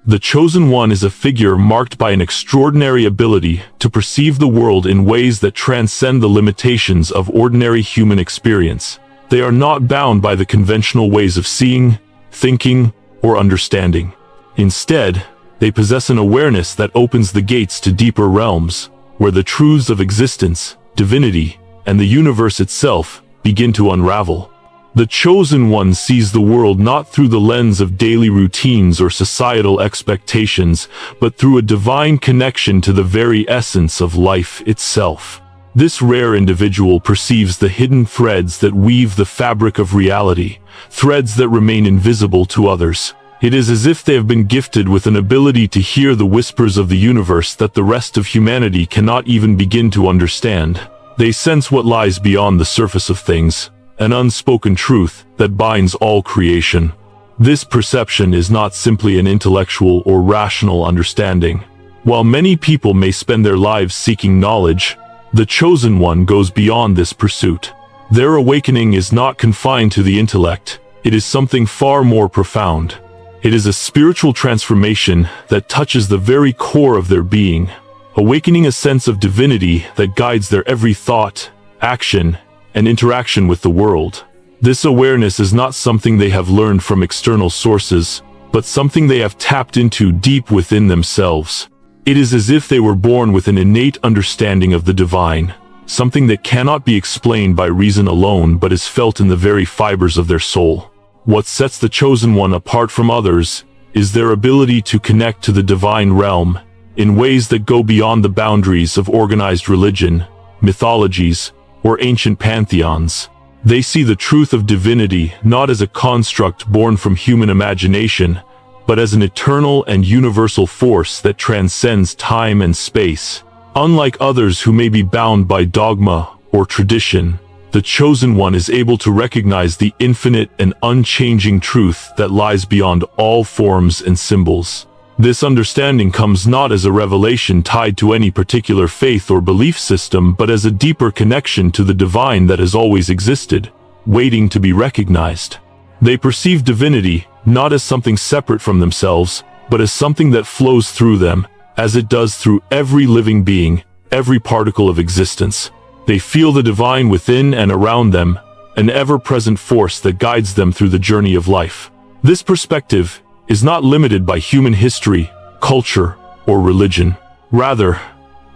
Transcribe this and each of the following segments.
The Chosen One is a figure marked by an extraordinary ability to perceive the world in ways that transcend the limitations of ordinary human experience. They are not bound by the conventional ways of seeing, thinking, or understanding. Instead, they possess an awareness that opens the gates to deeper realms, where the truths of existence, divinity, and the universe itself begin to unravel. The Chosen One sees the world not through the lens of daily routines or societal expectations, but through a divine connection to the very essence of life itself. This rare individual perceives the hidden threads that weave the fabric of reality, threads that remain invisible to others. It is as if they have been gifted with an ability to hear the whispers of the universe that the rest of humanity cannot even begin to understand. They sense what lies beyond the surface of things, an unspoken truth that binds all creation. This perception is not simply an intellectual or rational understanding. While many people may spend their lives seeking knowledge, the Chosen One goes beyond this pursuit. Their awakening is not confined to the intellect. It is something far more profound. It is a spiritual transformation that touches the very core of their being, awakening a sense of divinity that guides their every thought, action, and interaction with the world. This awareness is not something they have learned from external sources, but something they have tapped into deep within themselves. It is as if they were born with an innate understanding of the divine, something that cannot be explained by reason alone but is felt in the very fibers of their soul. What sets the Chosen One apart from others is their ability to connect to the divine realm in ways that go beyond the boundaries of organized religion, mythologies, or ancient pantheons. They see the truth of divinity not as a construct born from human imagination, but as an eternal and universal force that transcends time and space. Unlike others who may be bound by dogma or tradition, the Chosen One is able to recognize the infinite and unchanging truth that lies beyond all forms and symbols. This understanding comes not as a revelation tied to any particular faith or belief system, but as a deeper connection to the divine that has always existed, waiting to be recognized. They perceive divinity not as something separate from themselves, but as something that flows through them, as it does through every living being, every particle of existence. They feel the divine within and around them, an ever-present force that guides them through the journey of life. This perspective is not limited by human history, culture, or religion. Rather,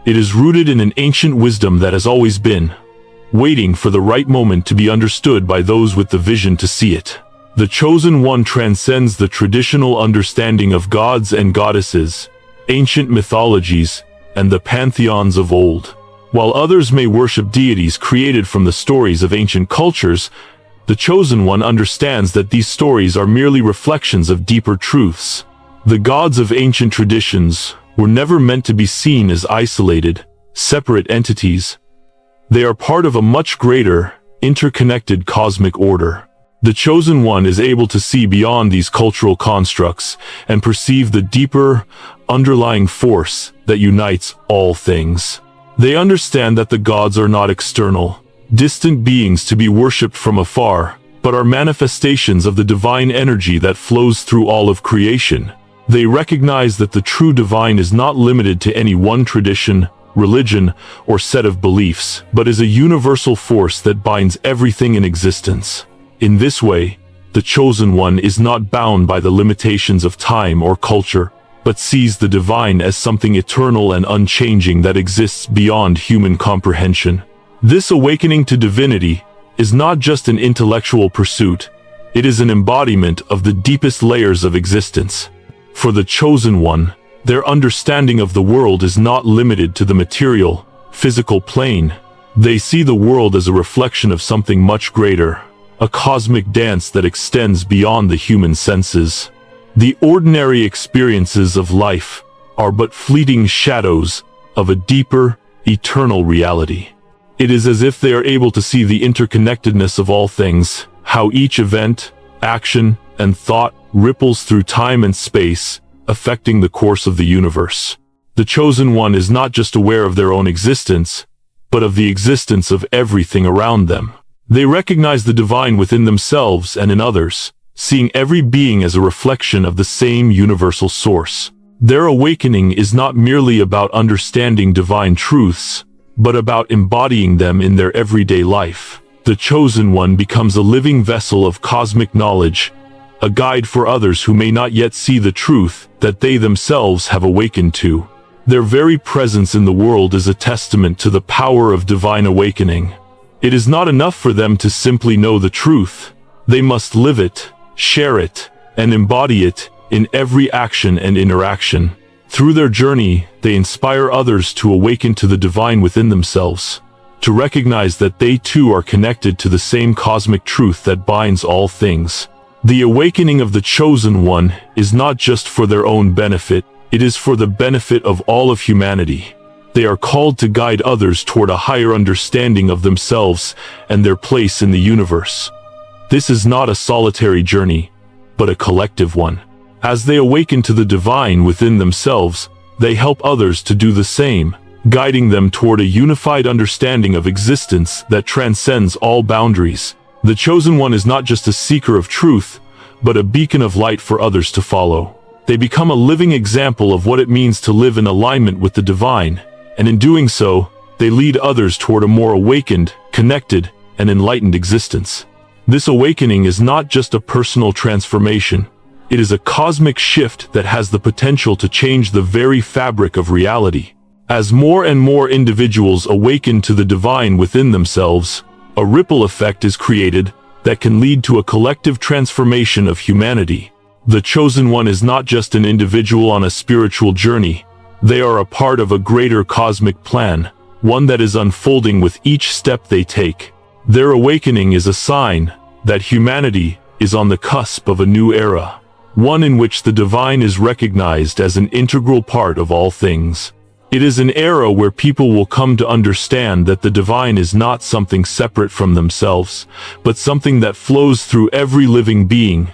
it is rooted in an ancient wisdom that has always been, waiting for the right moment to be understood by those with the vision to see it. The Chosen One transcends the traditional understanding of gods and goddesses, ancient mythologies, and the pantheons of old. While others may worship deities created from the stories of ancient cultures, the Chosen One understands that these stories are merely reflections of deeper truths. The gods of ancient traditions were never meant to be seen as isolated, separate entities. They are part of a much greater, interconnected cosmic order. The Chosen One is able to see beyond these cultural constructs and perceive the deeper, underlying force that unites all things. They understand that the gods are not external, distant beings to be worshipped from afar, but are manifestations of the divine energy that flows through all of creation. They recognize that the true divine is not limited to any one tradition, religion, or set of beliefs, but is a universal force that binds everything in existence. In this way, the Chosen One is not bound by the limitations of time or culture, but sees the divine as something eternal and unchanging that exists beyond human comprehension. This awakening to divinity is not just an intellectual pursuit, it is an embodiment of the deepest layers of existence. For the Chosen One, their understanding of the world is not limited to the material, physical plane. They see the world as a reflection of something much greater, a cosmic dance that extends beyond the human senses. The ordinary experiences of life are but fleeting shadows of a deeper, eternal reality. It is as if they are able to see the interconnectedness of all things, how each event, action, and thought ripples through time and space, affecting the course of the universe. The Chosen One is not just aware of their own existence, but of the existence of everything around them. They recognize the divine within themselves and in others, seeing every being as a reflection of the same universal source. Their awakening is not merely about understanding divine truths, but about embodying them in their everyday life. The Chosen One becomes a living vessel of cosmic knowledge, a guide for others who may not yet see the truth that they themselves have awakened to. Their very presence in the world is a testament to the power of divine awakening. It is not enough for them to simply know the truth. They must live it, share it, and embody it in every action and interaction. Through their journey, they inspire others to awaken to the divine within themselves, to recognize that they too are connected to the same cosmic truth that binds all things. The awakening of the Chosen One is not just for their own benefit, it is for the benefit of all of humanity. They are called to guide others toward a higher understanding of themselves and their place in the universe. This is not a solitary journey, but a collective one. As they awaken to the divine within themselves, they help others to do the same, guiding them toward a unified understanding of existence that transcends all boundaries. The Chosen One is not just a seeker of truth, but a beacon of light for others to follow. They become a living example of what it means to live in alignment with the divine, and in doing so, they lead others toward a more awakened, connected, and enlightened existence. This awakening is not just a personal transformation. It is a cosmic shift that has the potential to change the very fabric of reality. As more and more individuals awaken to the divine within themselves, a ripple effect is created that can lead to a collective transformation of humanity. The Chosen One is not just an individual on a spiritual journey. They are a part of a greater cosmic plan, one that is unfolding with each step they take. Their awakening is a sign that humanity is on the cusp of a new era, one in which the divine is recognized as an integral part of all things. It is an era where people will come to understand that the divine is not something separate from themselves, but something that flows through every living being,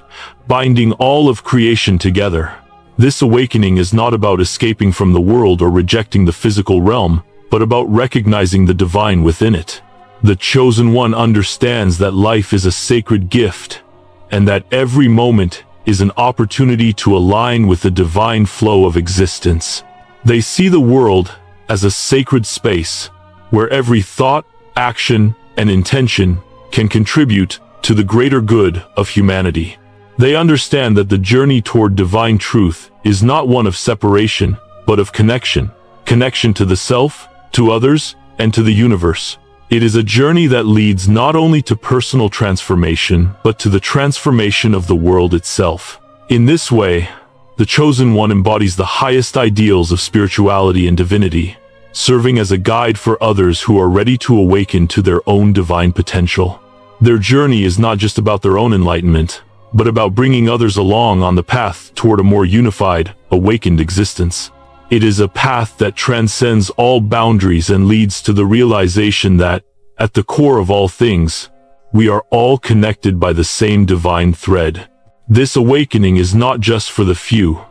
binding all of creation together. This awakening is not about escaping from the world or rejecting the physical realm, but about recognizing the divine within it. The Chosen One understands that life is a sacred gift, and that every moment is an opportunity to align with the divine flow of existence. They see the world as a sacred space, where every thought, action, and intention can contribute to the greater good of humanity. They understand that the journey toward divine truth is not one of separation, but of connection. Connection to the self, to others, and to the universe. It is a journey that leads not only to personal transformation, but to the transformation of the world itself. In this way, the Chosen One embodies the highest ideals of spirituality and divinity, serving as a guide for others who are ready to awaken to their own divine potential. Their journey is not just about their own enlightenment, but about bringing others along on the path toward a more unified, awakened existence. It is a path that transcends all boundaries and leads to the realization that, at the core of all things, we are all connected by the same divine thread. This awakening is not just for the few.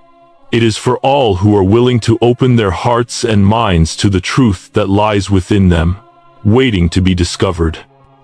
It is for all who are willing to open their hearts and minds to the truth that lies within them, waiting to be discovered.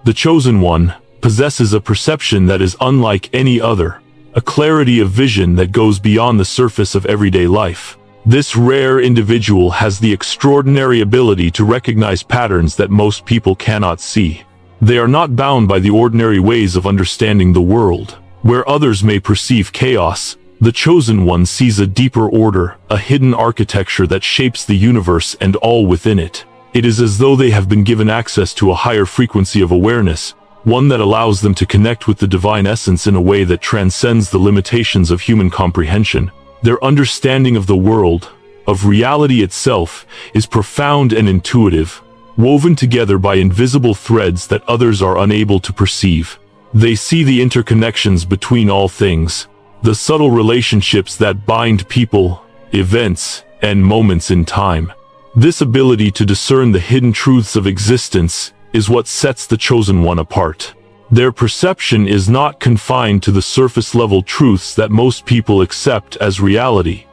The Chosen One possesses a perception that is unlike any other, a clarity of vision that goes beyond the surface of everyday life. This rare individual has the extraordinary ability to recognize patterns that most people cannot see. They are not bound by the ordinary ways of understanding the world. Where others may perceive chaos, the Chosen One sees a deeper order, a hidden architecture that shapes the universe and all within it. It is as though they have been given access to a higher frequency of awareness, one that allows them to connect with the divine essence in a way that transcends the limitations of human comprehension. Their understanding of the world, of reality itself, is profound and intuitive, woven together by invisible threads that others are unable to perceive. They see the interconnections between all things, the subtle relationships that bind people, events, and moments in time. This ability to discern the hidden truths of existence is what sets the Chosen One apart. Their perception is not confined to the surface-level truths that most people accept as reality.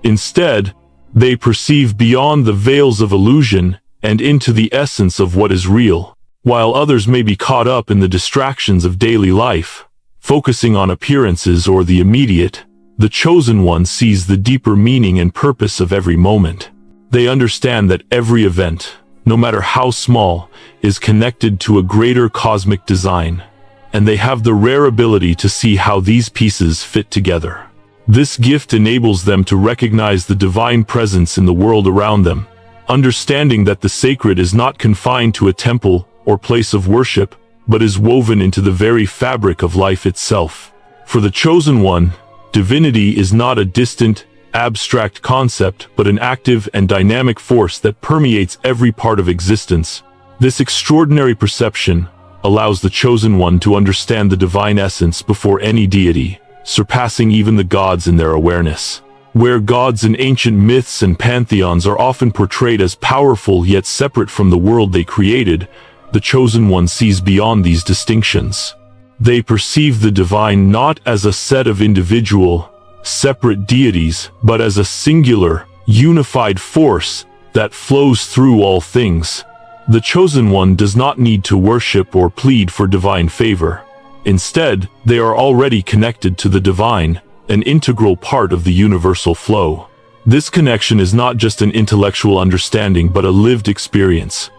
Instead, they perceive beyond the veils of illusion and into the essence of what is real. While others may be caught up in the distractions of daily life, focusing on appearances or the immediate. The chosen one sees the deeper meaning and purpose of every moment. They understand that every event, no matter how small, is connected to a greater cosmic design, and they have the rare ability to see how these pieces fit together. This gift enables them to recognize the divine presence in the world around them, understanding that the sacred is not confined to a temple or place of worship, but is woven into the very fabric of life itself. For the chosen one, divinity is not a distant, abstract concept, but an active and dynamic force that permeates every part of existence. This extraordinary perception allows the chosen one to understand the divine essence before any deity, surpassing even the gods in their awareness. Where gods in ancient myths and pantheons are often portrayed as powerful yet separate from the world they created, the chosen one sees beyond these distinctions. They perceive the divine not as a set of individual, separate deities, but as a singular, unified force that flows through all things. The chosen one does not need to worship or plead for divine favor. Instead, they are already connected to the divine, an integral part of the universal flow. This connection is not just an intellectual understanding but a lived experience,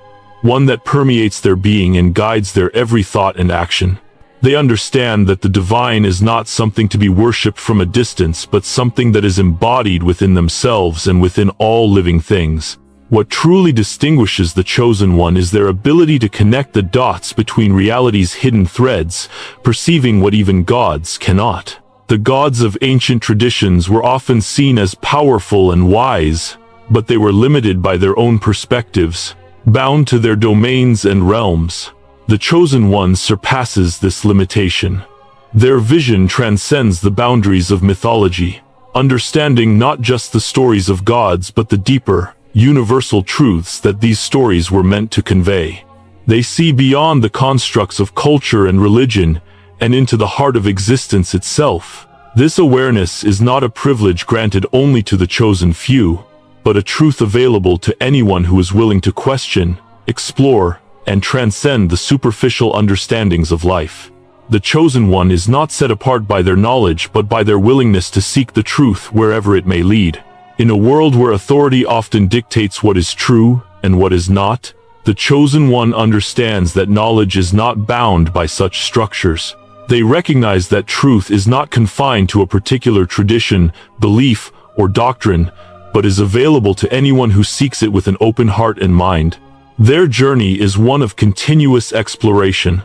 one that permeates their being and guides their every thought and action. They understand that the divine is not something to be worshipped from a distance, but something that is embodied within themselves and within all living things. What truly distinguishes the chosen one is their ability to connect the dots between reality's hidden threads, perceiving what even gods cannot. The gods of ancient traditions were often seen as powerful and wise, but they were limited by their own perspectives, bound to their domains and realms. The chosen one surpasses this limitation. Their vision transcends the boundaries of mythology, understanding not just the stories of gods but the deeper, universal truths that these stories were meant to convey. They see beyond the constructs of culture and religion and into the heart of existence itself. This awareness is not a privilege granted only to the chosen few, but a truth available to anyone who is willing to question, explore, and transcend the superficial understandings of life. The chosen one is not set apart by their knowledge but by their willingness to seek the truth wherever it may lead. In a world where authority often dictates what is true and what is not, the chosen one understands that knowledge is not bound by such structures. They recognize that truth is not confined to a particular tradition, belief, or doctrine, but is available to anyone who seeks it with an open heart and mind. Their journey is one of continuous exploration,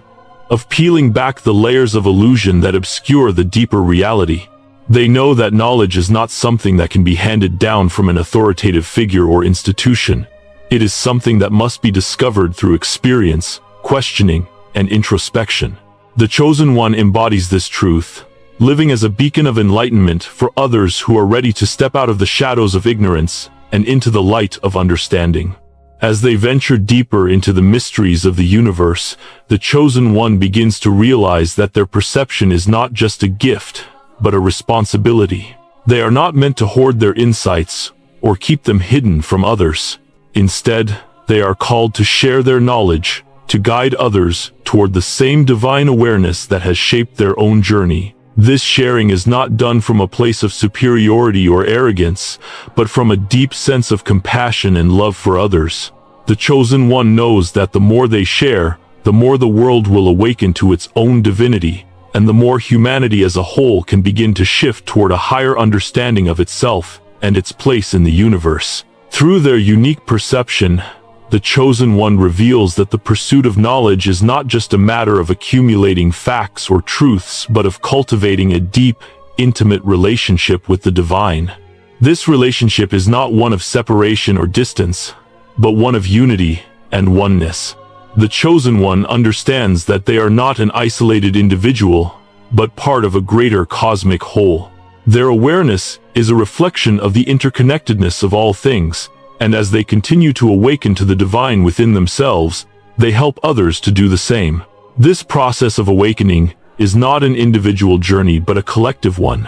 of peeling back the layers of illusion that obscure the deeper reality. They know that knowledge is not something that can be handed down from an authoritative figure or institution. It is something that must be discovered through experience, questioning, and introspection. The chosen one embodies this truth, living as a beacon of enlightenment for others who are ready to step out of the shadows of ignorance and into the light of understanding. As they venture deeper into the mysteries of the universe, the chosen one begins to realize that their perception is not just a gift, but a responsibility. They are not meant to hoard their insights or keep them hidden from others. Instead, they are called to share their knowledge, to guide others toward the same divine awareness that has shaped their own journey. This sharing is not done from a place of superiority or arrogance, but from a deep sense of compassion and love for others. The chosen one knows that the more they share, the more the world will awaken to its own divinity, and the more humanity as a whole can begin to shift toward a higher understanding of itself and its place in the universe. Through their unique perception, the chosen one reveals that the pursuit of knowledge is not just a matter of accumulating facts or truths, but of cultivating a deep, intimate relationship with the divine. This relationship is not one of separation or distance, but one of unity and oneness. The chosen one understands that they are not an isolated individual, but part of a greater cosmic whole. Their awareness is a reflection of the interconnectedness of all things, and as they continue to awaken to the divine within themselves, they help others to do the same. This process of awakening is not an individual journey but a collective one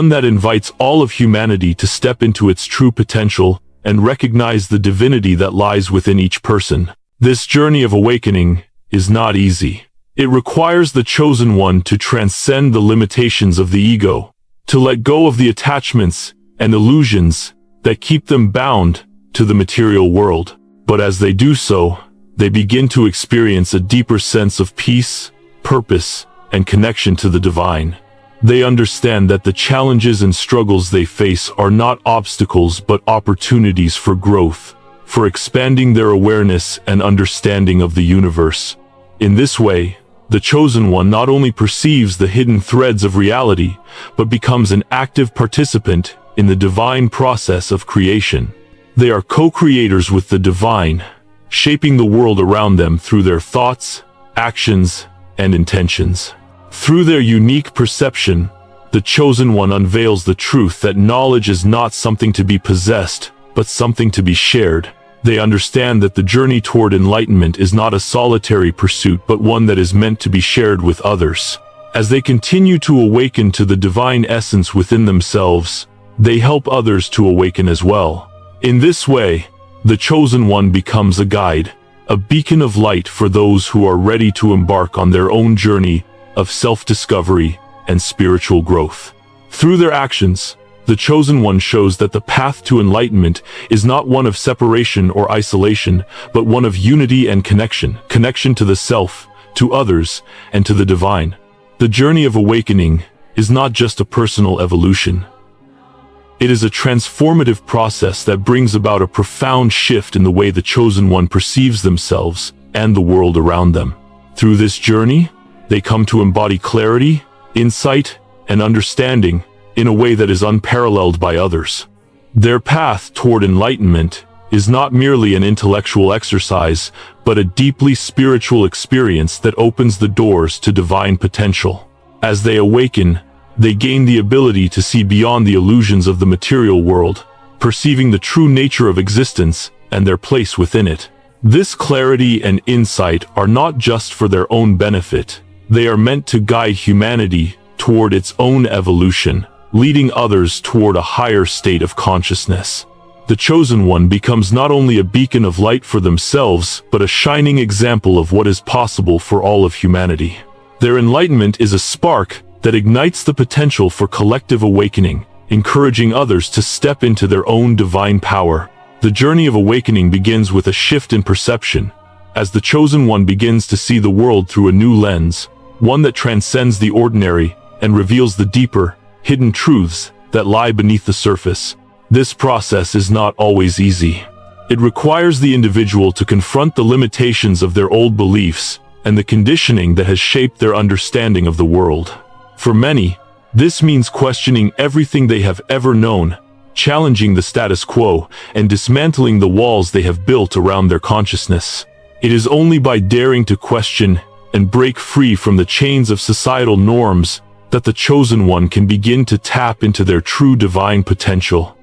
that invites all of humanity to step into its true potential and recognize the divinity that lies within each person. This journey of awakening is not easy. It requires the chosen one to transcend the limitations of the ego, to let go of the attachments and illusions that keep them bound to the material world. But as they do so, they begin to experience a deeper sense of peace, purpose, and connection to the divine. They understand that the challenges and struggles they face are not obstacles but opportunities for growth, for expanding their awareness and understanding of the universe. In this way, the chosen one not only perceives the hidden threads of reality, but becomes an active participant in the divine process of creation. They are co-creators with the divine, shaping the world around them through their thoughts, actions, and intentions. Through their unique perception, the chosen one unveils the truth that knowledge is not something to be possessed, but something to be shared. They understand that the journey toward enlightenment is not a solitary pursuit but one that is meant to be shared with others. As they continue to awaken to the divine essence within themselves, they help others to awaken as well. In this way, the chosen one becomes a guide, a beacon of light for those who are ready to embark on their own journey of self-discovery and spiritual growth. Through their actions, the chosen one shows that the path to enlightenment is not one of separation or isolation, but one of unity and connection to the self, to others, and to the divine. The journey of awakening is not just a personal evolution. It is a transformative process that brings about a profound shift in the way the chosen one perceives themselves and the world around them. Through this journey, they come to embody clarity, insight, and understanding in a way that is unparalleled by others. Their path toward enlightenment is not merely an intellectual exercise, but a deeply spiritual experience that opens the doors to divine potential. As they awaken, they gain the ability to see beyond the illusions of the material world, perceiving the true nature of existence and their place within it. This clarity and insight are not just for their own benefit. They are meant to guide humanity toward its own evolution, leading others toward a higher state of consciousness. The chosen one becomes not only a beacon of light for themselves, but a shining example of what is possible for all of humanity. Their enlightenment is a spark that ignites the potential for collective awakening, encouraging others to step into their own divine power. The journey of awakening begins with a shift in perception, as the chosen one begins to see the world through a new lens, one that transcends the ordinary and reveals the deeper, hidden truths that lie beneath the surface. This process is not always easy. It requires the individual to confront the limitations of their old beliefs and the conditioning that has shaped their understanding of the world. For many, this means questioning everything they have ever known, challenging the status quo, and dismantling the walls they have built around their consciousness. It is only by daring to question and break free from the chains of societal norms that the chosen one can begin to tap into their true divine potential.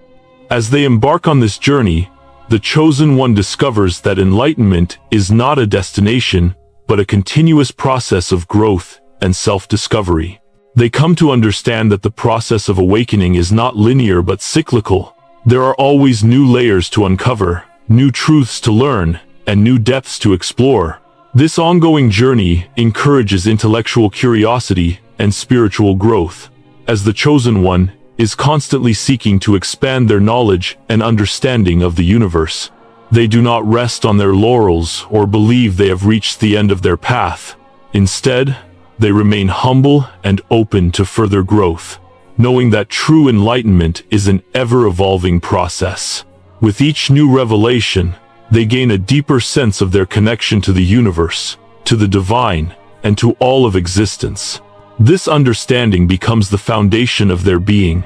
As they embark on this journey, the chosen one discovers that enlightenment is not a destination, but a continuous process of growth and self-discovery. They come to understand that the process of awakening is not linear but cyclical. There are always new layers to uncover, new truths to learn, and new depths to explore. This ongoing journey encourages intellectual curiosity and spiritual growth, as the chosen one is constantly seeking to expand their knowledge and understanding of the universe. They do not rest on their laurels or believe they have reached the end of their path. Instead, they remain humble and open to further growth, knowing that true enlightenment is an ever-evolving process. With each new revelation, they gain a deeper sense of their connection to the universe, to the divine, and to all of existence. This understanding becomes the foundation of their being,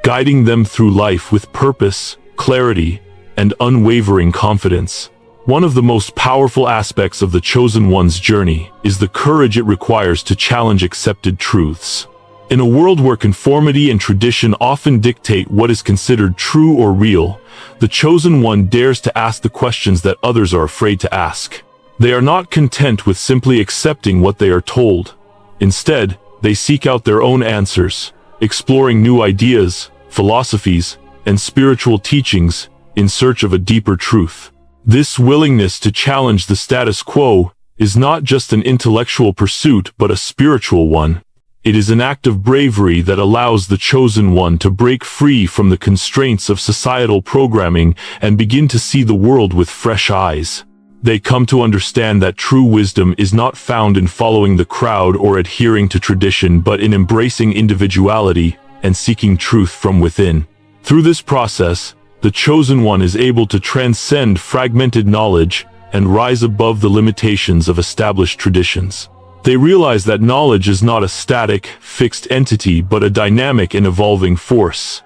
guiding them through life with purpose, clarity, and unwavering confidence. One of the most powerful aspects of the chosen one's journey is the courage it requires to challenge accepted truths. In a world where conformity and tradition often dictate what is considered true or real, the chosen one dares to ask the questions that others are afraid to ask. They are not content with simply accepting what they are told. Instead, they seek out their own answers, exploring new ideas, philosophies, and spiritual teachings in search of a deeper truth. This willingness to challenge the status quo is not just an intellectual pursuit but a spiritual one. It is an act of bravery that allows the chosen one to break free from the constraints of societal programming and begin to see the world with fresh eyes. They come to understand that true wisdom is not found in following the crowd or adhering to tradition, but in embracing individuality and seeking truth from within. Through this process, the chosen one is able to transcend fragmented knowledge and rise above the limitations of established traditions. They realize that knowledge is not a static, fixed entity but a dynamic and evolving force.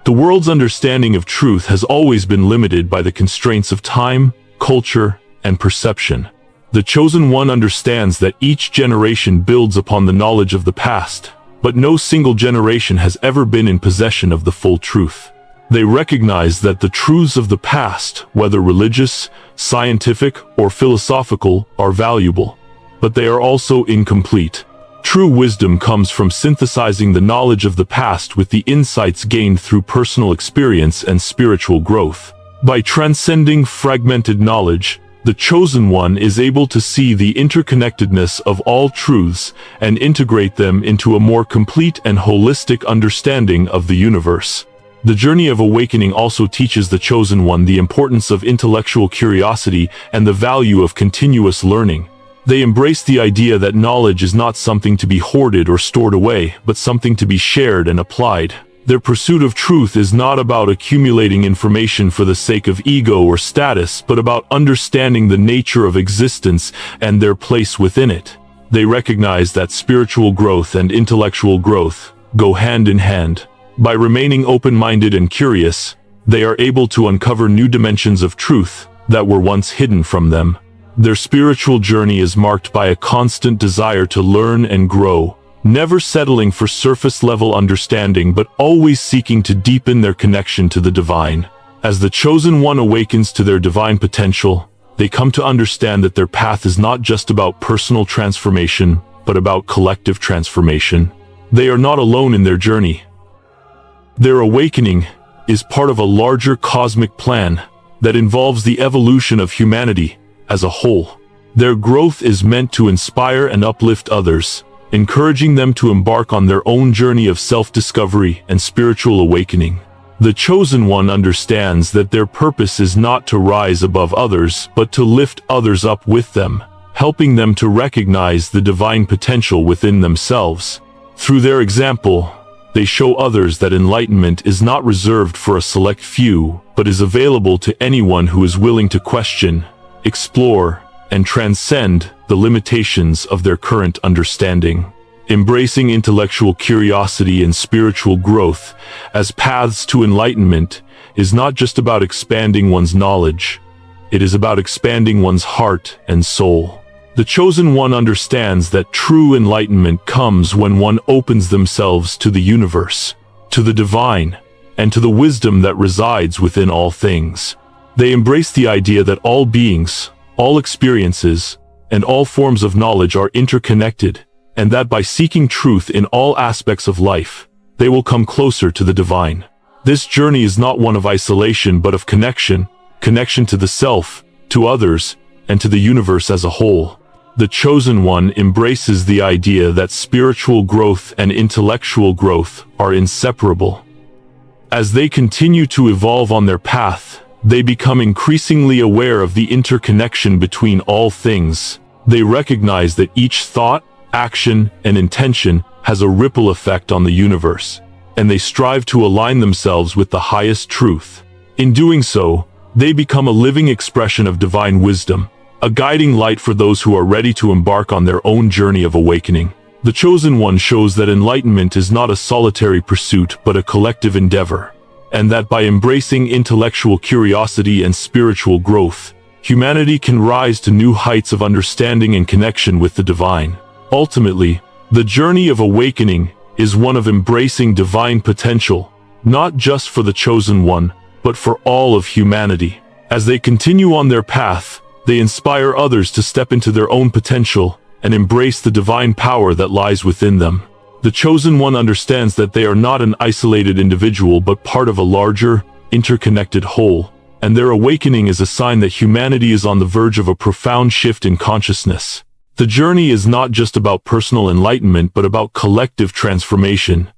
The world's understanding of truth has always been limited by the constraints of time, culture, and perception. The chosen one understands that each generation builds upon the knowledge of the past, but no single generation has ever been in possession of the full truth. They recognize that the truths of the past, whether religious, scientific, or philosophical, are valuable, but they are also incomplete. True wisdom comes from synthesizing the knowledge of the past with the insights gained through personal experience and spiritual growth. By transcending fragmented knowledge, the chosen one is able to see the interconnectedness of all truths and integrate them into a more complete and holistic understanding of the universe. The journey of awakening also teaches the chosen one the importance of intellectual curiosity and the value of continuous learning. They embrace the idea that knowledge is not something to be hoarded or stored away, but something to be shared and applied. Their pursuit of truth is not about accumulating information for the sake of ego or status, but about understanding the nature of existence and their place within it. They recognize that spiritual growth and intellectual growth go hand in hand. By remaining open-minded and curious, they are able to uncover new dimensions of truth that were once hidden from them. Their spiritual journey is marked by a constant desire to learn and grow, never settling for surface-level understanding but always seeking to deepen their connection to the divine. As the chosen one awakens to their divine potential, they come to understand that their path is not just about personal transformation, but about collective transformation. They are not alone in their journey. Their awakening is part of a larger cosmic plan that involves the evolution of humanity as a whole. Their growth is meant to inspire and uplift others, encouraging them to embark on their own journey of self-discovery and spiritual awakening. The chosen one understands that their purpose is not to rise above others, but to lift others up with them, helping them to recognize the divine potential within themselves. Through their example, they show others that enlightenment is not reserved for a select few, but is available to anyone who is willing to question, explore, and transcend the limitations of their current understanding. Embracing intellectual curiosity and spiritual growth as paths to enlightenment is not just about expanding one's knowledge. It is about expanding one's heart and soul. The chosen one understands that true enlightenment comes when one opens themselves to the universe, to the divine, and to the wisdom that resides within all things. They embrace the idea that all beings, all experiences, and all forms of knowledge are interconnected, and that by seeking truth in all aspects of life, they will come closer to the divine. This journey is not one of isolation but of connection to the self, to others, and to the universe as a whole. The chosen one embraces the idea that spiritual growth and intellectual growth are inseparable. As they continue to evolve on their path, they become increasingly aware of the interconnection between all things. They recognize that each thought, action, and intention has a ripple effect on the universe, and they strive to align themselves with the highest truth. In doing so, they become a living expression of divine wisdom, a guiding light for those who are ready to embark on their own journey of awakening. The chosen one shows that enlightenment is not a solitary pursuit but a collective endeavor, and that by embracing intellectual curiosity and spiritual growth, humanity can rise to new heights of understanding and connection with the divine. Ultimately, the journey of awakening is one of embracing divine potential, not just for the chosen one, but for all of humanity. As they continue on their path, they inspire others to step into their own potential and embrace the divine power that lies within them. The chosen one understands that they are not an isolated individual but part of a larger, interconnected whole, and their awakening is a sign that humanity is on the verge of a profound shift in consciousness. The journey is not just about personal enlightenment but about collective transformation,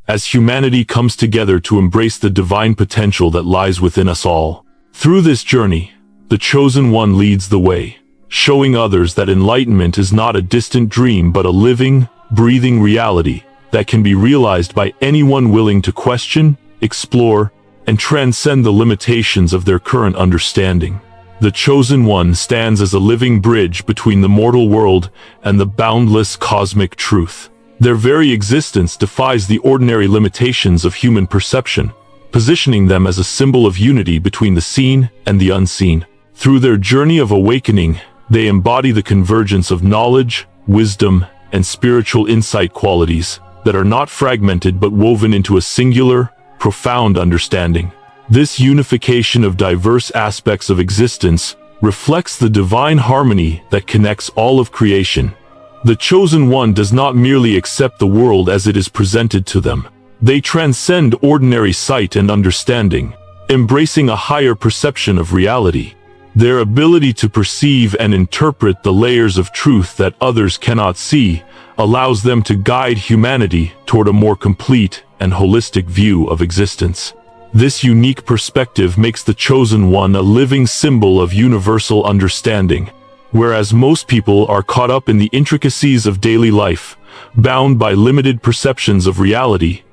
as humanity comes together to embrace the divine potential that lies within us all. Through this journey, the Chosen One leads the way, showing others that enlightenment is not a distant dream but a living, breathing reality that can be realized by anyone willing to question, explore, and transcend the limitations of their current understanding. The Chosen One stands as a living bridge between the mortal world and the boundless cosmic truth. Their very existence defies the ordinary limitations of human perception, positioning them as a symbol of unity between the seen and the unseen. Through their journey of awakening, they embody the convergence of knowledge, wisdom, and spiritual insight qualities that are not fragmented but woven into a singular, profound understanding. This unification of diverse aspects of existence reflects the divine harmony that connects all of creation. The Chosen One does not merely accept the world as it is presented to them. They transcend ordinary sight and understanding, embracing a higher perception of reality. Their ability to perceive and interpret the layers of truth that others cannot see allows them to guide humanity toward a more complete and holistic view of existence. This unique perspective makes the Chosen One a living symbol of universal understanding. Whereas most people are caught up in the intricacies of daily life, bound by limited perceptions of reality,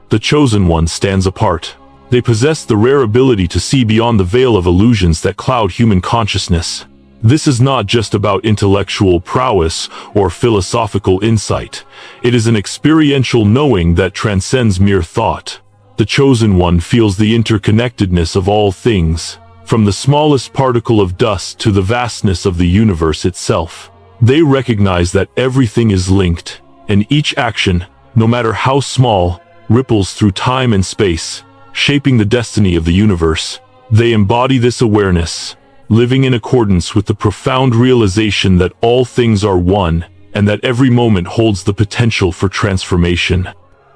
the Chosen One stands apart. They possess the rare ability to see beyond the veil of illusions that cloud human consciousness. This is not just about intellectual prowess or philosophical insight. It is an experiential knowing that transcends mere thought. The Chosen One feels the interconnectedness of all things, from the smallest particle of dust to the vastness of the universe itself. They recognize that everything is linked, and each action, no matter how small, ripples through time and space, shaping the destiny of the universe. They embody this awareness, living in accordance with the profound realization that all things are one, and that every moment holds the potential for transformation.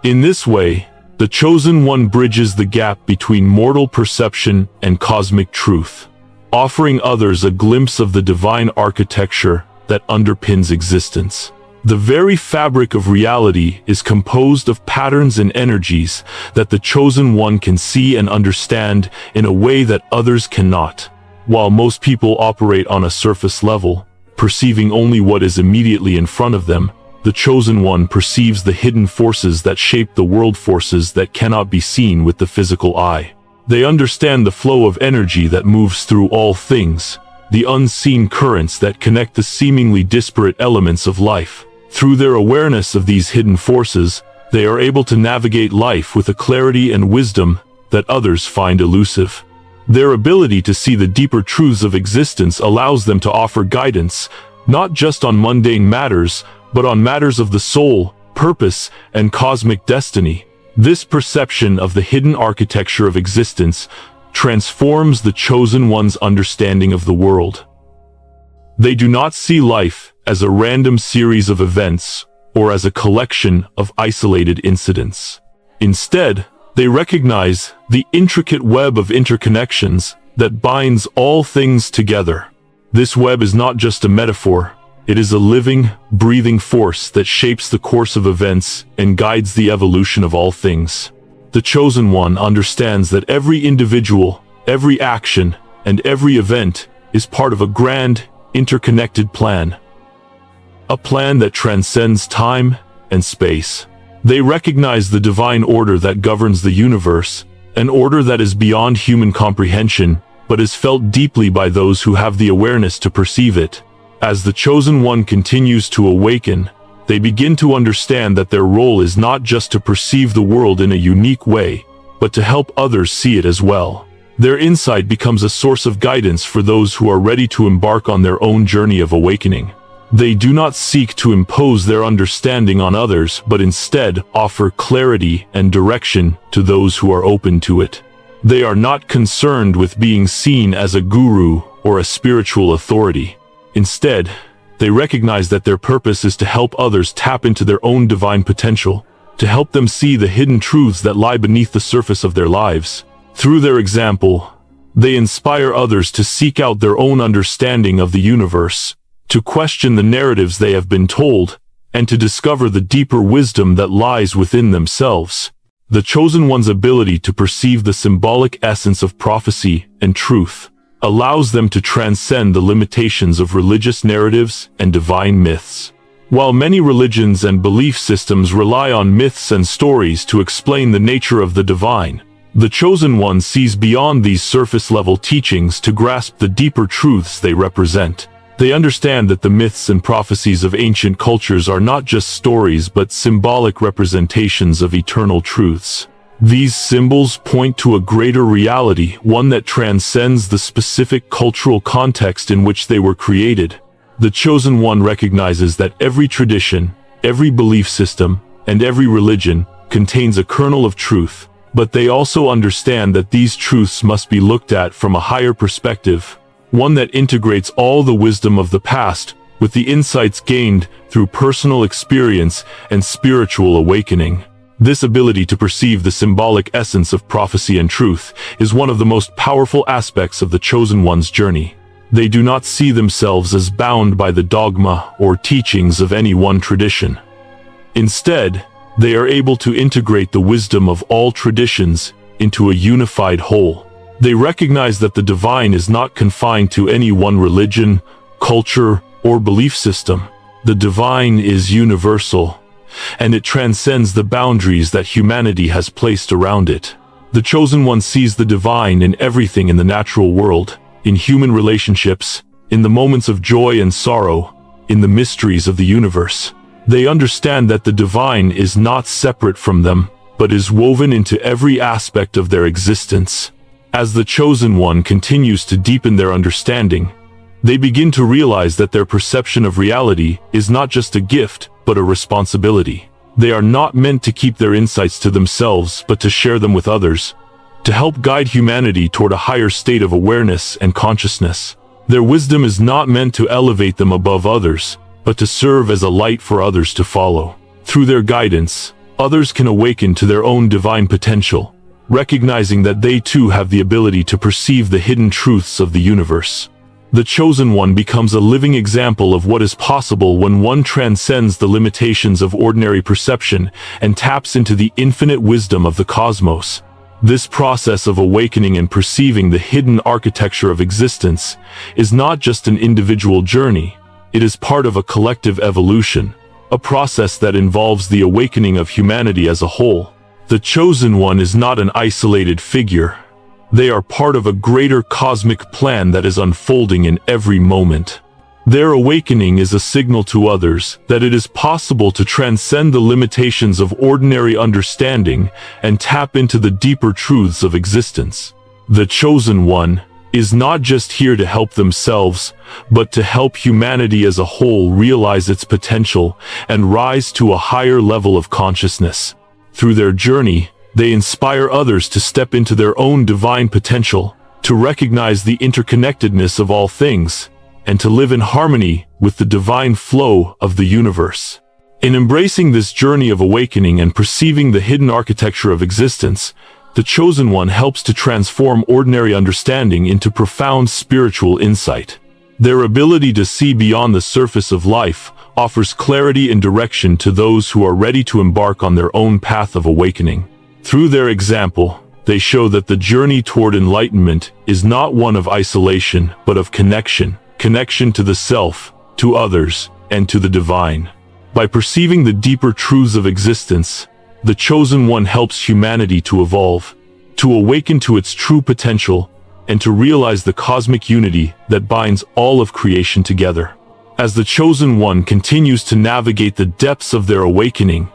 In this way, the Chosen One bridges the gap between mortal perception and cosmic truth, offering others a glimpse of the divine architecture that underpins existence. The very fabric of reality is composed of patterns and energies that the Chosen One can see and understand in a way that others cannot. While most people operate on a surface level, perceiving only what is immediately in front of them, the Chosen One perceives the hidden forces that shape the world, forces that cannot be seen with the physical eye. They understand the flow of energy that moves through all things, the unseen currents that connect the seemingly disparate elements of life. Through their awareness of these hidden forces, they are able to navigate life with a clarity and wisdom that others find elusive. Their ability to see the deeper truths of existence allows them to offer guidance, not just on mundane matters, but on matters of the soul, purpose, and cosmic destiny. This perception of the hidden architecture of existence transforms the Chosen One's understanding of the world. They do not see life as a random series of events or as a collection of isolated incidents. Instead, they recognize the intricate web of interconnections that binds all things together. This web is not just a metaphor. It is a living, breathing force that shapes the course of events and guides the evolution of all things. The Chosen One understands that every individual, every action, and every event is part of a grand, interconnected plan. A plan that transcends time and space. They recognize the divine order that governs the universe, an order that is beyond human comprehension, but is felt deeply by those who have the awareness to perceive it. As the Chosen One continues to awaken, they begin to understand that their role is not just to perceive the world in a unique way, but to help others see it as well. Their insight becomes a source of guidance for those who are ready to embark on their own journey of awakening. They do not seek to impose their understanding on others, but instead offer clarity and direction to those who are open to it. They are not concerned with being seen as a guru or a spiritual authority. Instead, they recognize that their purpose is to help others tap into their own divine potential, to help them see the hidden truths that lie beneath the surface of their lives. Through their example, They inspire others to seek out their own understanding of the universe, to question the narratives they have been told, and to discover the deeper wisdom that lies within themselves. The Chosen One's ability to perceive the symbolic essence of prophecy and truth allows them to transcend the limitations of religious narratives and divine myths. While many religions and belief systems rely on myths and stories to explain the nature of the divine, the Chosen One sees beyond these surface-level teachings to grasp the deeper truths they represent. They understand that the myths and prophecies of ancient cultures are not just stories but symbolic representations of eternal truths. These symbols point to a greater reality, one that transcends the specific cultural context in which they were created. The Chosen One recognizes that every tradition, every belief system, and every religion contains a kernel of truth, but they also understand that these truths must be looked at from a higher perspective, one that integrates all the wisdom of the past with the insights gained through personal experience and spiritual awakening. This ability to perceive the symbolic essence of prophecy and truth is one of the most powerful aspects of the Chosen One's journey. They do not see themselves as bound by the dogma or teachings of any one tradition. Instead, they are able to integrate the wisdom of all traditions into a unified whole. They recognize that the divine is not confined to any one religion, culture, or belief system. The divine is universal, and it transcends the boundaries that humanity has placed around it. The Chosen One sees the divine in everything in the natural world, in human relationships, in the moments of joy and sorrow, in the mysteries of the universe. They understand that the divine is not separate from them, but is woven into every aspect of their existence. As the Chosen One continues to deepen their understanding, they begin to realize that their perception of reality is not just a gift, but a responsibility. They are not meant to keep their insights to themselves, but to share them with others, to help guide humanity toward a higher state of awareness and consciousness. Their wisdom is not meant to elevate them above others, but to serve as a light for others to follow. Through their guidance, others can awaken to their own divine potential, recognizing that they too have the ability to perceive the hidden truths of the universe. The Chosen One becomes a living example of what is possible when one transcends the limitations of ordinary perception and taps into the infinite wisdom of the cosmos. This process of awakening and perceiving the hidden architecture of existence is not just an individual journey, it is part of a collective evolution, a process that involves the awakening of humanity as a whole. The Chosen One is not an isolated figure. They are part of a greater cosmic plan that is unfolding in every moment. Their awakening is a signal to others that it is possible to transcend the limitations of ordinary understanding and tap into the deeper truths of existence. The Chosen One is not just here to help themselves, but to help humanity as a whole realize its potential and rise to a higher level of consciousness. Through their journey, they inspire others to step into their own divine potential, to recognize the interconnectedness of all things, and to live in harmony with the divine flow of the universe. In embracing this journey of awakening and perceiving the hidden architecture of existence, the Chosen One helps to transform ordinary understanding into profound spiritual insight. Their ability to see beyond the surface of life offers clarity and direction to those who are ready to embark on their own path of awakening. Through their example, they show that the journey toward enlightenment is not one of isolation, but of connection to the self, to others, and to the divine. By perceiving the deeper truths of existence, the Chosen One helps humanity to evolve, to awaken to its true potential, and to realize the cosmic unity that binds all of creation together. As the Chosen One continues to navigate the depths of their awakening,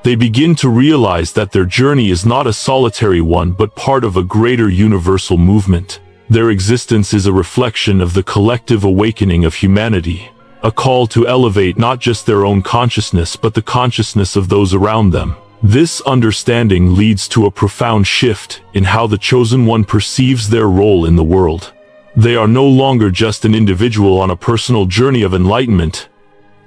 they begin to realize that their journey is not a solitary one but part of a greater universal movement. Their existence is a reflection of the collective awakening of humanity, a call to elevate not just their own consciousness but the consciousness of those around them. This understanding leads to a profound shift in how the Chosen One perceives their role in the world. They are no longer just an individual on a personal journey of enlightenment.